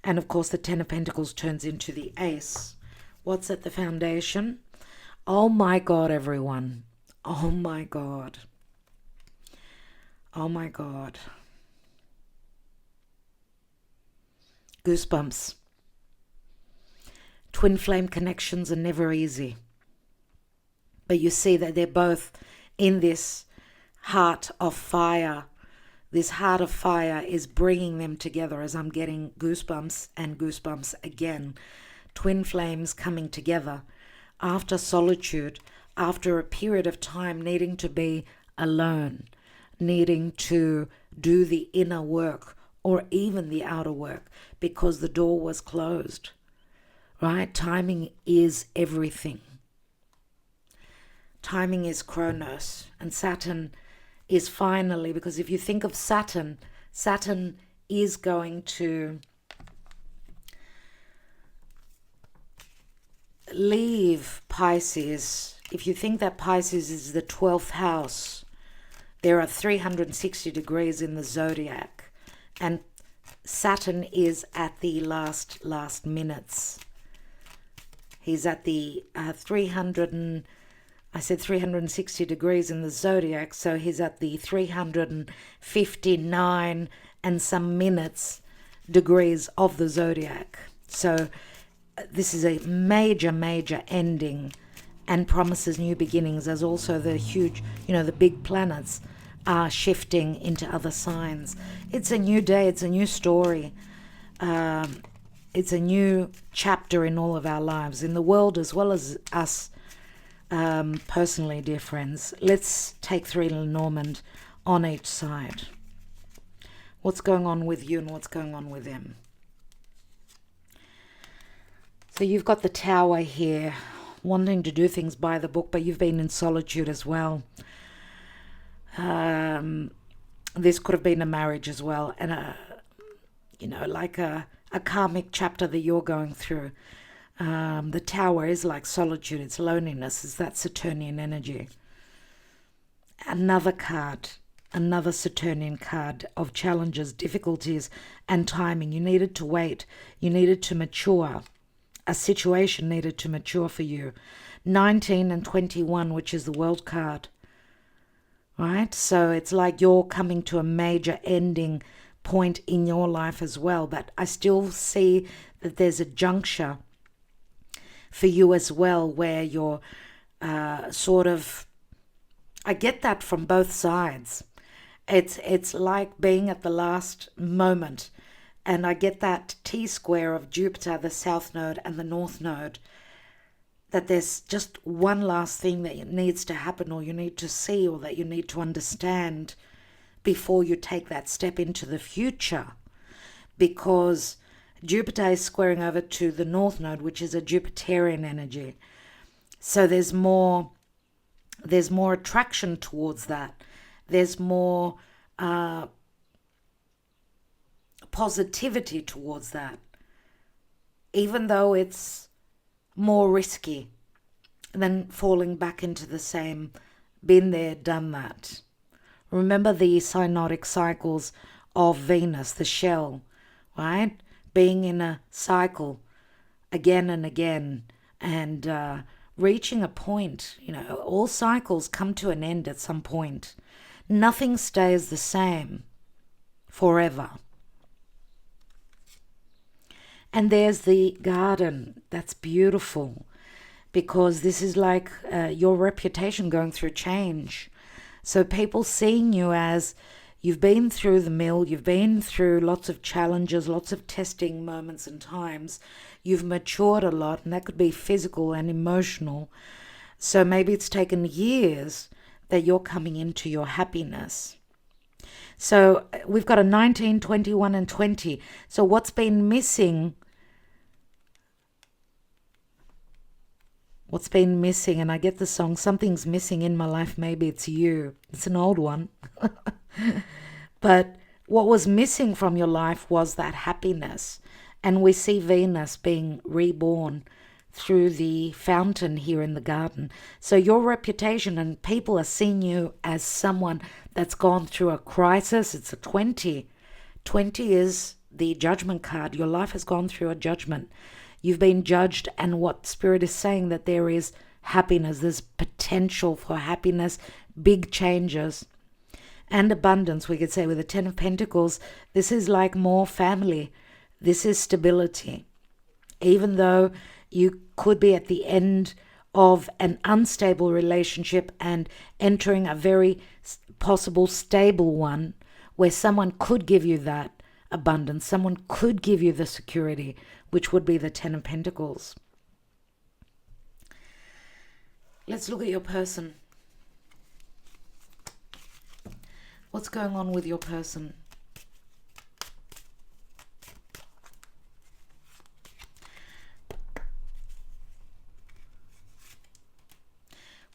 And of course, the Ten of Pentacles turns into the Ace. What's at the foundation? Oh my God, everyone. Oh my God. Oh my God. Goosebumps. Twin flame connections are never easy. But you see that they're both in this heart of fire. This heart of fire is bringing them together, as I'm getting goosebumps and goosebumps again. Twin flames coming together after solitude, after a period of time needing to be alone, needing to do the inner work or even the outer work because the door was closed, right? Timing is everything. Timing is Chronos, and Saturn is finally, because if you think of Saturn, Saturn is going to leave Pisces. If you think that Pisces is the 12th house, there are 360 degrees in the zodiac, and Saturn is at the last minutes. He's at the 360 degrees in the zodiac, so he's at the 359 and some minutes degrees of the zodiac. So this is a major ending and promises new beginnings, as also the huge, the big planets are shifting into other signs. It's a new day, it's a new story. It's a new chapter in all of our lives, in the world as well as us personally, dear friends. Let's take 3 Lenormand on each side. What's going on with you and what's going on with them? So you've got the Tower here, wanting to do things by the book, but you've been in solitude as well. This could have been a marriage as well, and like a karmic chapter that you're going through. The Tower is like solitude, it's loneliness, it's that Saturnian energy. Another card, another Saturnian card of challenges, difficulties, and timing. You needed to wait, you needed to mature. A situation needed to mature for you. 19 and 21, which is the World card. Right? So it's like you're coming to a major ending point in your life as well. But I still see that there's a juncture for you as well where you're sort of... I get that from both sides. It's like being at the last moment. And I get that T-square of Jupiter, the South Node and the North Node, that there's just one last thing that needs to happen, or you need to see, or that you need to understand before you take that step into the future. Because Jupiter is squaring over to the North Node, which is a Jupiterian energy. So there's more attraction towards that. There's more positivity towards that, even though it's more risky than falling back into the same, been there, done that. Remember the synodic cycles of Venus, the shell, right? Being in a cycle again and again, and reaching a point. All cycles come to an end at some point. Nothing stays the same forever. And there's the Garden. That's beautiful, because this is like your reputation going through change. So people seeing you as you've been through the mill, you've been through lots of challenges, lots of testing moments and times. You've matured a lot, and that could be physical and emotional. So maybe it's taken years that you're coming into your happiness. So we've got a 19, 21, and 20. So what's been missing? What's been missing? And I get the song, Something's Missing in My Life, Maybe It's You. It's an old one. But what was missing from your life was that happiness. And we see Venus being reborn through the fountain here in the Garden. So your reputation, and people are seeing you as someone that's gone through a crisis. It's a 20. 20 is the judgment card. Your life has gone through a judgment. You've been judged, and what Spirit is saying, that there is happiness, there's potential for happiness, big changes, and abundance. We could say with the 10 of Pentacles, this is like more family. This is stability. Even though you could be at the end of an unstable relationship and entering a very possible stable one, where someone could give you that abundance, someone could give you the security, which would be the 10 of Pentacles. Let's look at your person. What's going on with your person?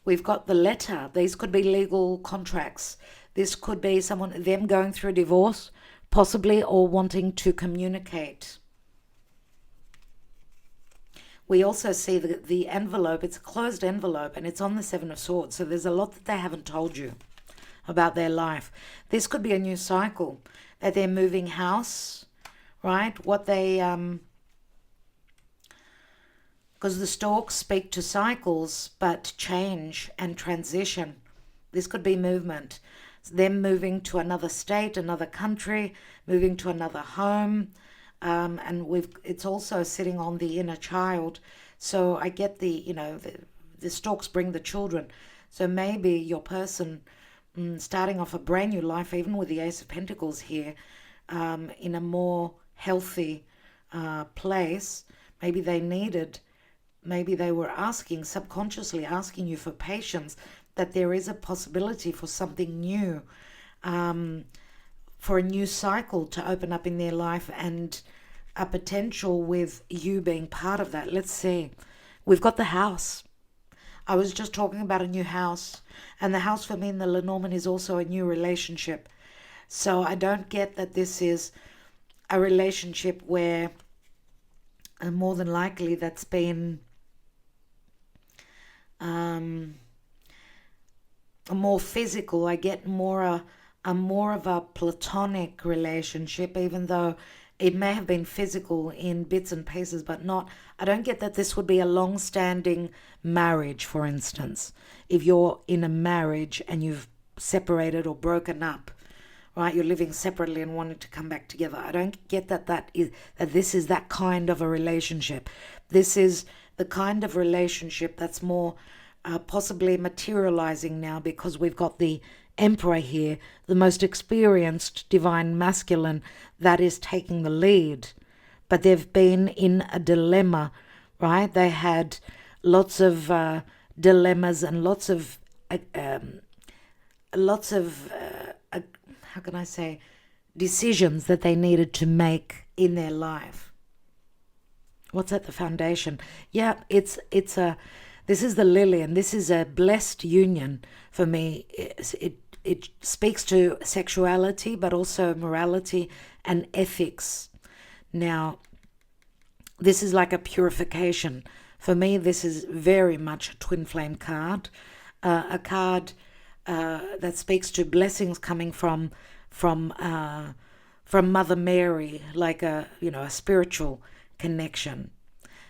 We've got the letter. These could be legal contracts. This could be them going through a divorce, possibly, or wanting to communicate. We also see the envelope. It's a closed envelope, and it's on the 7 of Swords. So there's a lot that they haven't told you about their life. This could be a new cycle, that they're moving house, right? What they... because the storks speak to cycles, but change and transition. This could be movement. Them moving to another state, another country, moving to another home. And it's also sitting on the inner child. So I get the storks bring the children. So maybe your person starting off a brand new life, even with the Ace of Pentacles here, in a more healthy place. Maybe they needed, maybe they were asking, subconsciously asking you for patience, that there is a possibility for something new, for a new cycle to open up in their life, and a potential with you being part of that. Let's see. We've got the house. I was just talking about a new house, and the house for me in the Lenormand is also a new relationship. So I don't get that this is a relationship where more than likely that's been more physical. I get more of a platonic relationship, even though it may have been physical in bits and pieces, but not. I don't get that this would be a long-standing marriage, for instance. If you're in a marriage and you've separated or broken up, right? You're living separately and wanting to come back together. I don't get that this is that kind of a relationship. This is the kind of relationship that's more possibly materializing now, because we've got the Emperor here, the most experienced divine masculine, that is taking the lead. But they've been in a dilemma, right? They had lots of dilemmas and lots of how can I say, decisions that they needed to make in their life. What's at the foundation? Yeah, this is the lily, and this is a blessed union for me. It speaks to sexuality, but also morality and ethics. Now, this is like a purification. For me, this is very much a twin flame card, a card that speaks to blessings coming from Mother Mary, like a spiritual connection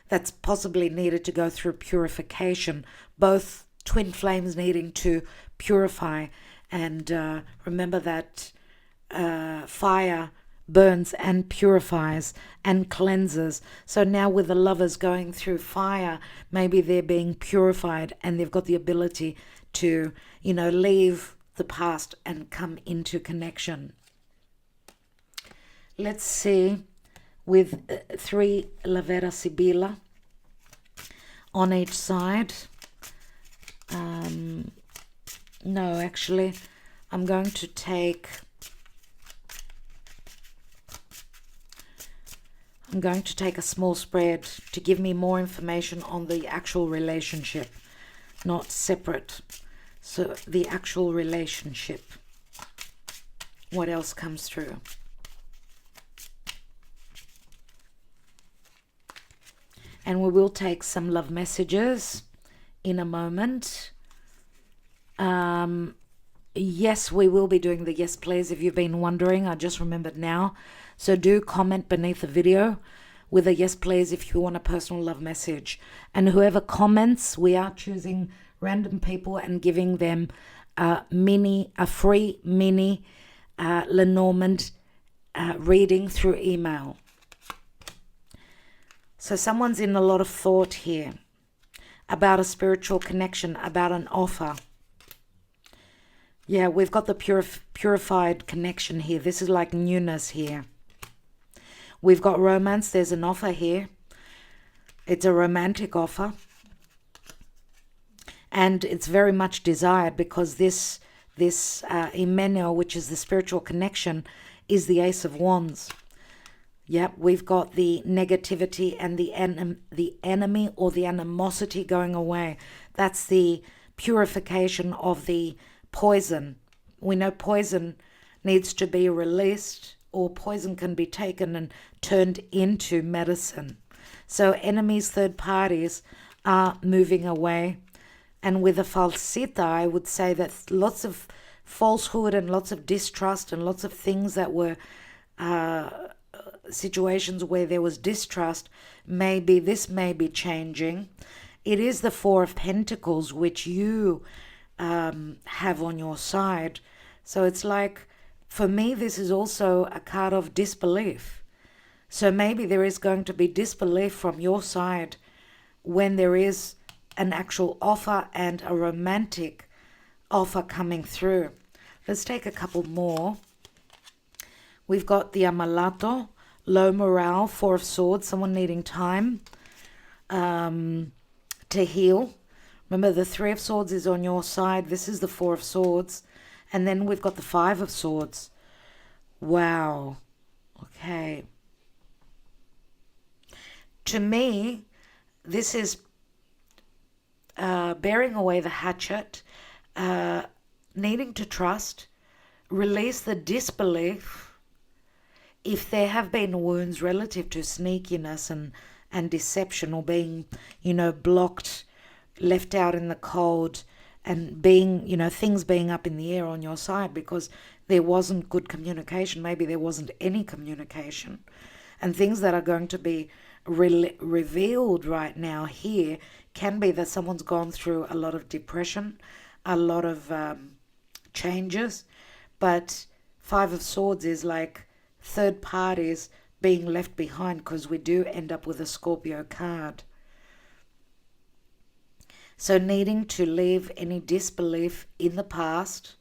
that's possibly needed to go through purification. Both twin flames needing to purify, and remember that fire burns and purifies and cleanses. So now with the lovers going through fire, maybe they're being purified and they've got the ability to, leave the past and come into connection. Let's see, with 3 Lavera Sibilla on each side. No, actually, I'm going to take a small spread to give me more information on the actual relationship, not separate. So the actual relationship, what else comes through? And we will take some love messages in a moment. Yes, we will be doing the yes please. If you've been wondering, I just remembered now. So do comment beneath the video with a yes please if you want a personal love message. And whoever comments, we are choosing random people and giving them a free mini Lenormand reading through email. So someone's in a lot of thought here about a spiritual connection, about an offer. Yeah, we've got the purified connection here. This is like newness here. We've got romance. There's an offer here. It's a romantic offer. And it's very much desired, because this Emmanuel, which is the spiritual connection, is the Ace of Wands. Yep, we've got the negativity and the enemy or the animosity going away. That's the purification of the poison. We know poison needs to be released, or poison can be taken and turned into medicine. So enemies, third parties are moving away. And with a falsita, I would say that lots of falsehood and lots of distrust and lots of things that were situations where there was distrust, this may be changing. It is the Four of Pentacles, which you have on your side. So it's like, for me, this is also a card of disbelief. So maybe there is going to be disbelief from your side when there is an actual offer and a romantic offer coming through. Let's take a couple more. We've got the Amalato, low morale, Four of Swords, someone needing time to heal. Remember, the Three of Swords is on your side. This is the Four of Swords. And then we've got the Five of Swords. Wow. Okay. To me, this is bearing away the hatchet, needing to trust, release the disbelief. If there have been wounds relative to sneakiness and deception, or being, blocked, left out in the cold, and being, things being up in the air on your side because there wasn't good communication, maybe there wasn't any communication, and things that are going to be revealed right now here can be that someone's gone through a lot of depression, a lot of changes, but Five of Swords is like third parties being left behind, because we do end up with a Scorpio card. So needing to leave any disbelief in the past,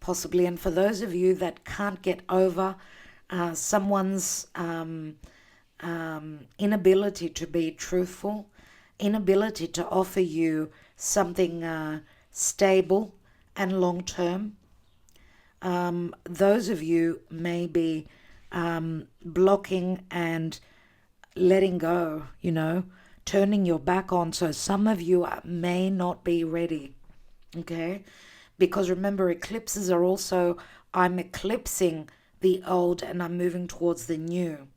possibly. And for those of you that can't get over someone's inability to be truthful, inability to offer you something stable and long-term, those of you may be blocking and letting go, turning your back on. So some of you may not be ready, okay? Because remember, eclipses are also, I'm eclipsing the old and I'm moving towards the new.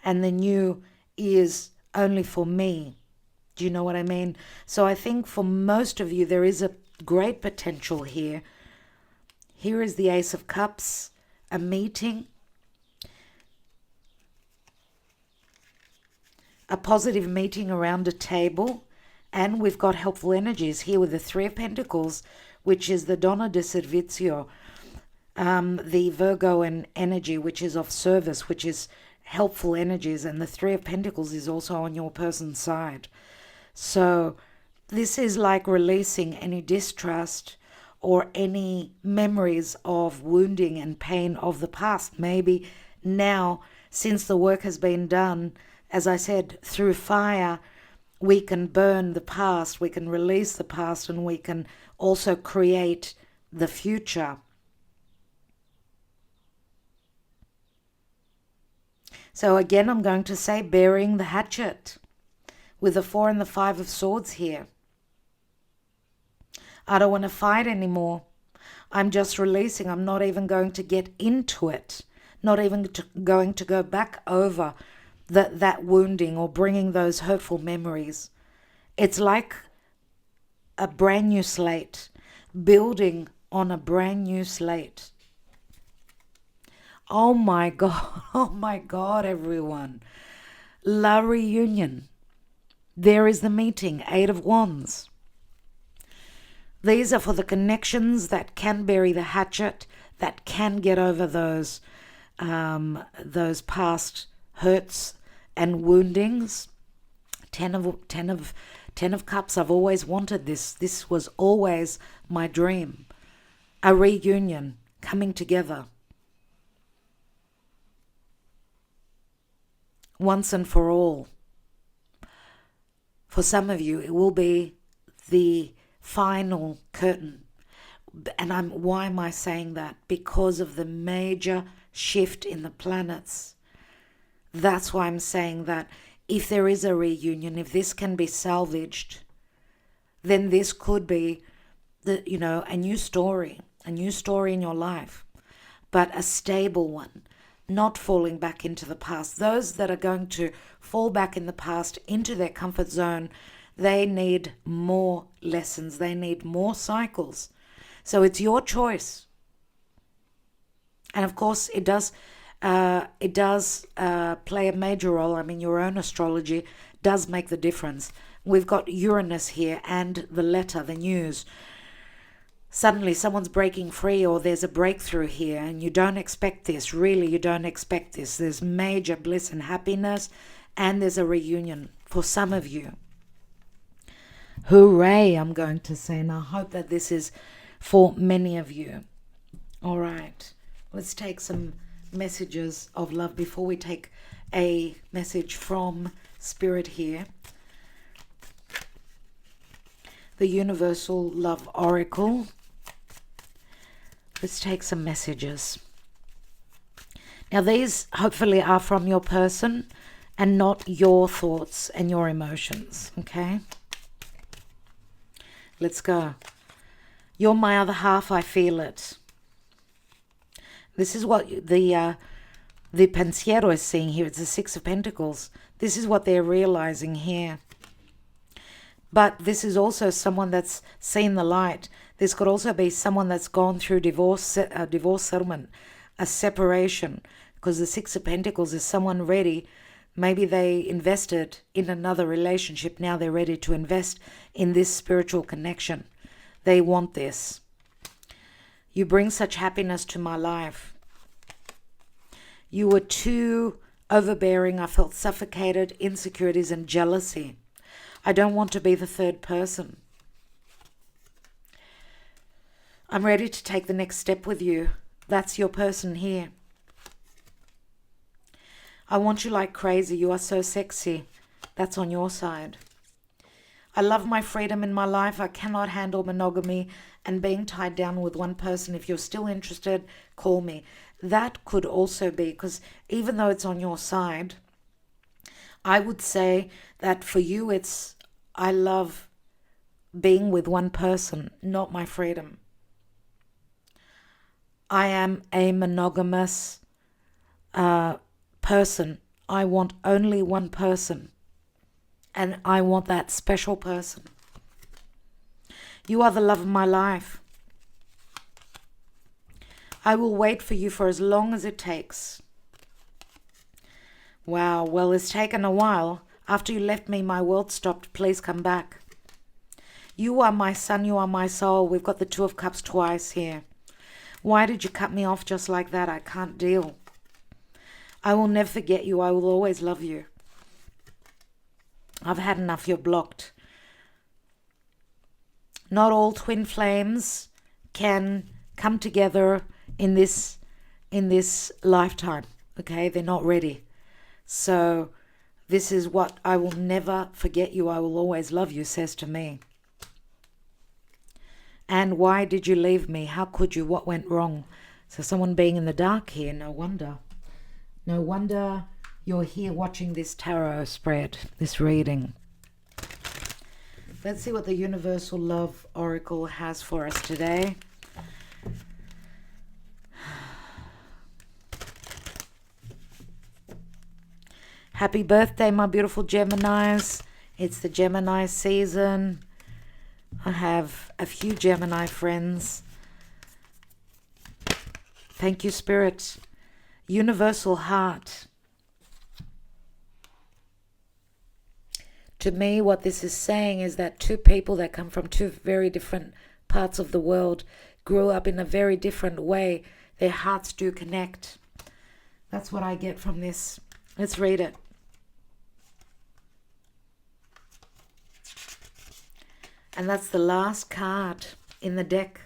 And the new is only for me. Do you know what I mean? So I think for most of you, there is a great potential here. Here is the Ace of Cups, a meeting, a positive meeting around a table, and we've got helpful energies here with the Three of Pentacles, which is the Donna de Servizio, the Virgo and energy, which is of service, which is helpful energies, and the Three of Pentacles is also on your person's side. So this is like releasing any distrust or any memories of wounding and pain of the past. Maybe now, since the work has been done, as I said, through fire, we can burn the past, we can release the past, and we can also create the future. So again, I'm going to say burying the hatchet with the Four and the Five of Swords here. I don't want to fight anymore. I'm just releasing. I'm not even going to get into it. Not even going to go back over that wounding or bringing those hurtful memories. It's like a brand new slate, building on a brand new slate. Oh my God, everyone. La reunion. There is the meeting, Eight of Wands. These are for the connections that can bury the hatchet, that can get over those past hurts and woundings. Ten of Cups. I've always wanted this. This was always my dream. A reunion, coming together. Once and for all. For some of you, it will be the final curtain. And why am I saying that? Because of the major shift in the planets. That's why I'm saying that if there is a reunion, if this can be salvaged, then this could be a new story in your life, but a stable one, not falling back into the past. Those that are going to fall back in the past into their comfort zone, they need more lessons. They need more cycles. So it's your choice. And of course, it does play a major role. I mean, your own astrology does make the difference. We've got Uranus here and the letter, the news. Suddenly someone's breaking free, or there's a breakthrough here, and you don't expect this. Really, you don't expect this. There's major bliss and happiness, and there's a reunion for some of you. Hooray, I'm going to say, and I hope that this is for many of you. All right. Let's take some messages of love before we take a message from Spirit here. The Universal Love Oracle. Let's take some messages. Now these hopefully are from your person and not your thoughts and your emotions, okay? Let's go. You're my other half, I feel it. This is what the pensiero is seeing here. It's the Six of Pentacles. This is what they're realizing here. But this is also someone that's seen the light. This could also be someone that's gone through divorce settlement, a separation, because the Six of Pentacles is someone ready. Maybe they invested in another relationship. Now they're ready to invest in this spiritual connection. They want this. You bring such happiness to my life. You were too overbearing. I felt suffocated, insecurities and jealousy. I don't want to be the third person. I'm ready to take the next step with you. That's your person here. I want you like crazy. You are so sexy. That's on your side. I love my freedom in my life. I cannot handle monogamy and being tied down with one person. If you're still interested, call me. That could also be, because even though it's on your side, I would say that for you it's, I love being with one person, not my freedom. I am a monogamous person. I want only one person. And I want that special person. You are the love of my life. I will wait for you for as long as it takes. Wow, well, it's taken a while. After you left me, my world stopped. Please come back. You are my sun, you are my soul. We've got the Two of Cups twice here. Why did you cut me off just like that? I can't deal. I will never forget you. I will always love you. I've had enough. You're blocked. Not all twin flames can come together in this lifetime. Okay, they're not ready. So this is what I will never forget you. I will always love you, says to me. And why did you leave me? How could you? What went wrong? So someone being in the dark here. No wonder. No wonder you're here watching this tarot spread, this reading. Let's see what the Universal Love Oracle has for us today. Happy birthday, my beautiful Geminis. It's the Gemini season. I have a few Gemini friends. Thank you, Spirit. Universal Heart. To me, what this is saying is that two people that come from two very different parts of the world grew up in a very different way. Their hearts do connect. That's what I get from this. Let's read it. And that's the last card in the deck.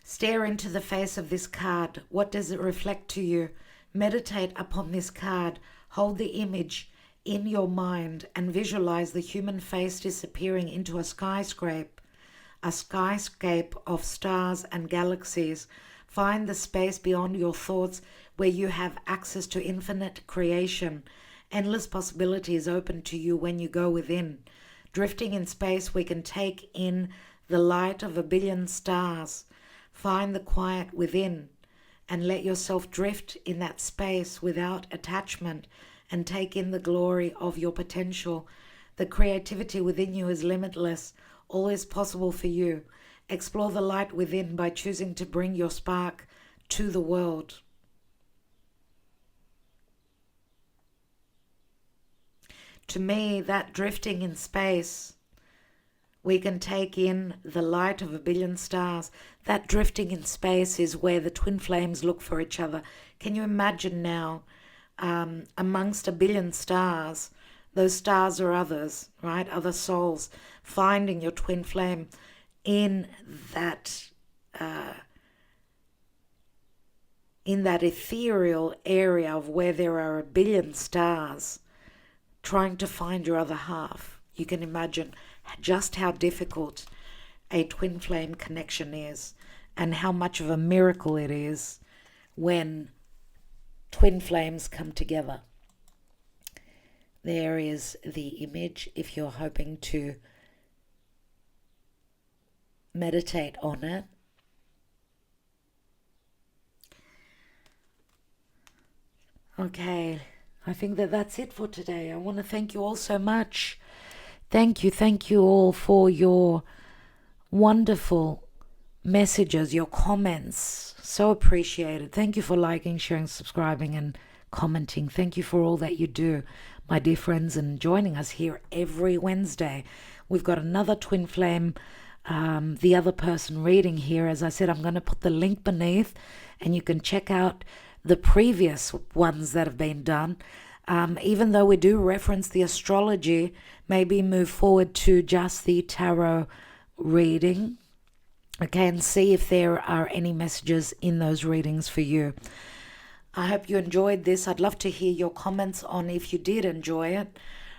Stare into the face of this card. What does it reflect to you? Meditate upon this card. Hold the image in your mind and visualize the human face disappearing into a skyscape of stars and galaxies. Find the space beyond your thoughts where you have access to infinite creation. Endless possibilities open to you when you go within. Drifting in space, we can take in the light of 1 billion stars. Find the quiet within and let yourself drift in that space without attachment and take in the glory of your potential. The creativity within you is limitless. All is possible for you. Explore the light within by choosing to bring your spark to the world. To me, that drifting in space, we can take in the light of 1 billion stars. That drifting in space is where the twin flames look for each other. Can you imagine now, amongst 1 billion stars, those stars are others, right? Other souls, finding your twin flame. in that ethereal area of where there are a billion stars trying to find your other half. You can imagine just how difficult a twin flame connection is, and how much of a miracle it is when twin flames come together. There is the image if you're hoping to meditate on it. Okay, I think that's it for today. I want to thank you all so much. Thank you all for your wonderful messages, your comments. So appreciated. Thank you for liking, sharing, subscribing, and commenting. Thank you for all that you do, my dear friends, and joining us here every Wednesday. We've got another twin flame, the other person reading here. As I said, I'm going to put the link beneath, and you can check out the previous ones that have been done. Even though we do reference the astrology, maybe move forward to just the tarot reading, okay, and see if there are any messages in those readings for you. I hope you enjoyed this. I'd love to hear your comments on if you did enjoy it.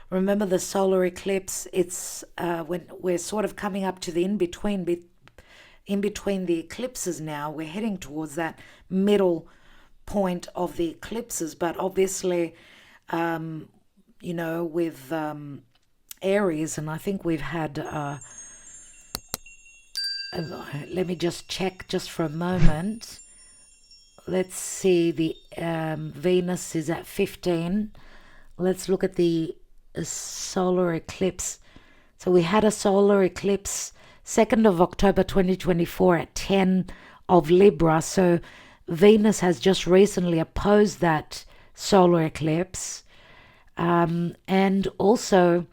Remember the solar eclipse, it's when we're sort of coming up to the in between the eclipses now. We're heading towards that middle point of the eclipses, but obviously with Aries, and I think we've had let me just check just for a moment. Let's see, the Venus is at 15. Let's look at the solar eclipse. So we had a solar eclipse 2nd of October 2024 at 10 of Libra. So Venus has just recently opposed that solar eclipse. And also,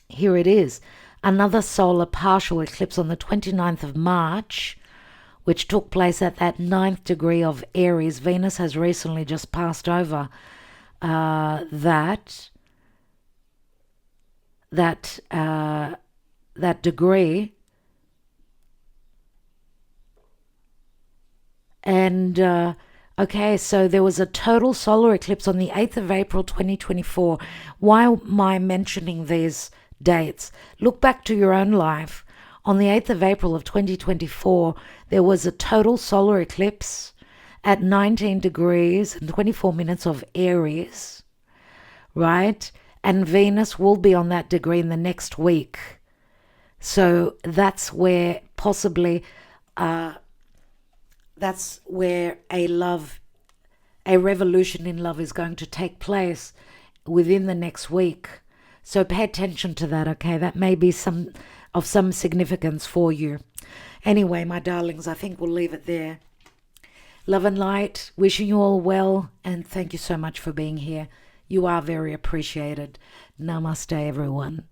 here it is, another solar partial eclipse on the 29th of March, which took place at that 9th degree of Aries. Venus has recently just passed over that degree. And okay, so there was a total solar eclipse on the 8th of April 2024. Why am I mentioning these dates? Look back to your own life. On the 8th of April of 2024, there was a total solar eclipse at 19 degrees and 24 minutes of Aries, right? And Venus will be on that degree in the next week. So that's where possibly that's where a revolution in love is going to take place within the next week. So pay attention to that, okay? That may be some significance for you. Anyway, my darlings, I think we'll leave it there. Love and light, wishing you all well, and thank you so much for being here. You are very appreciated. Namaste, everyone.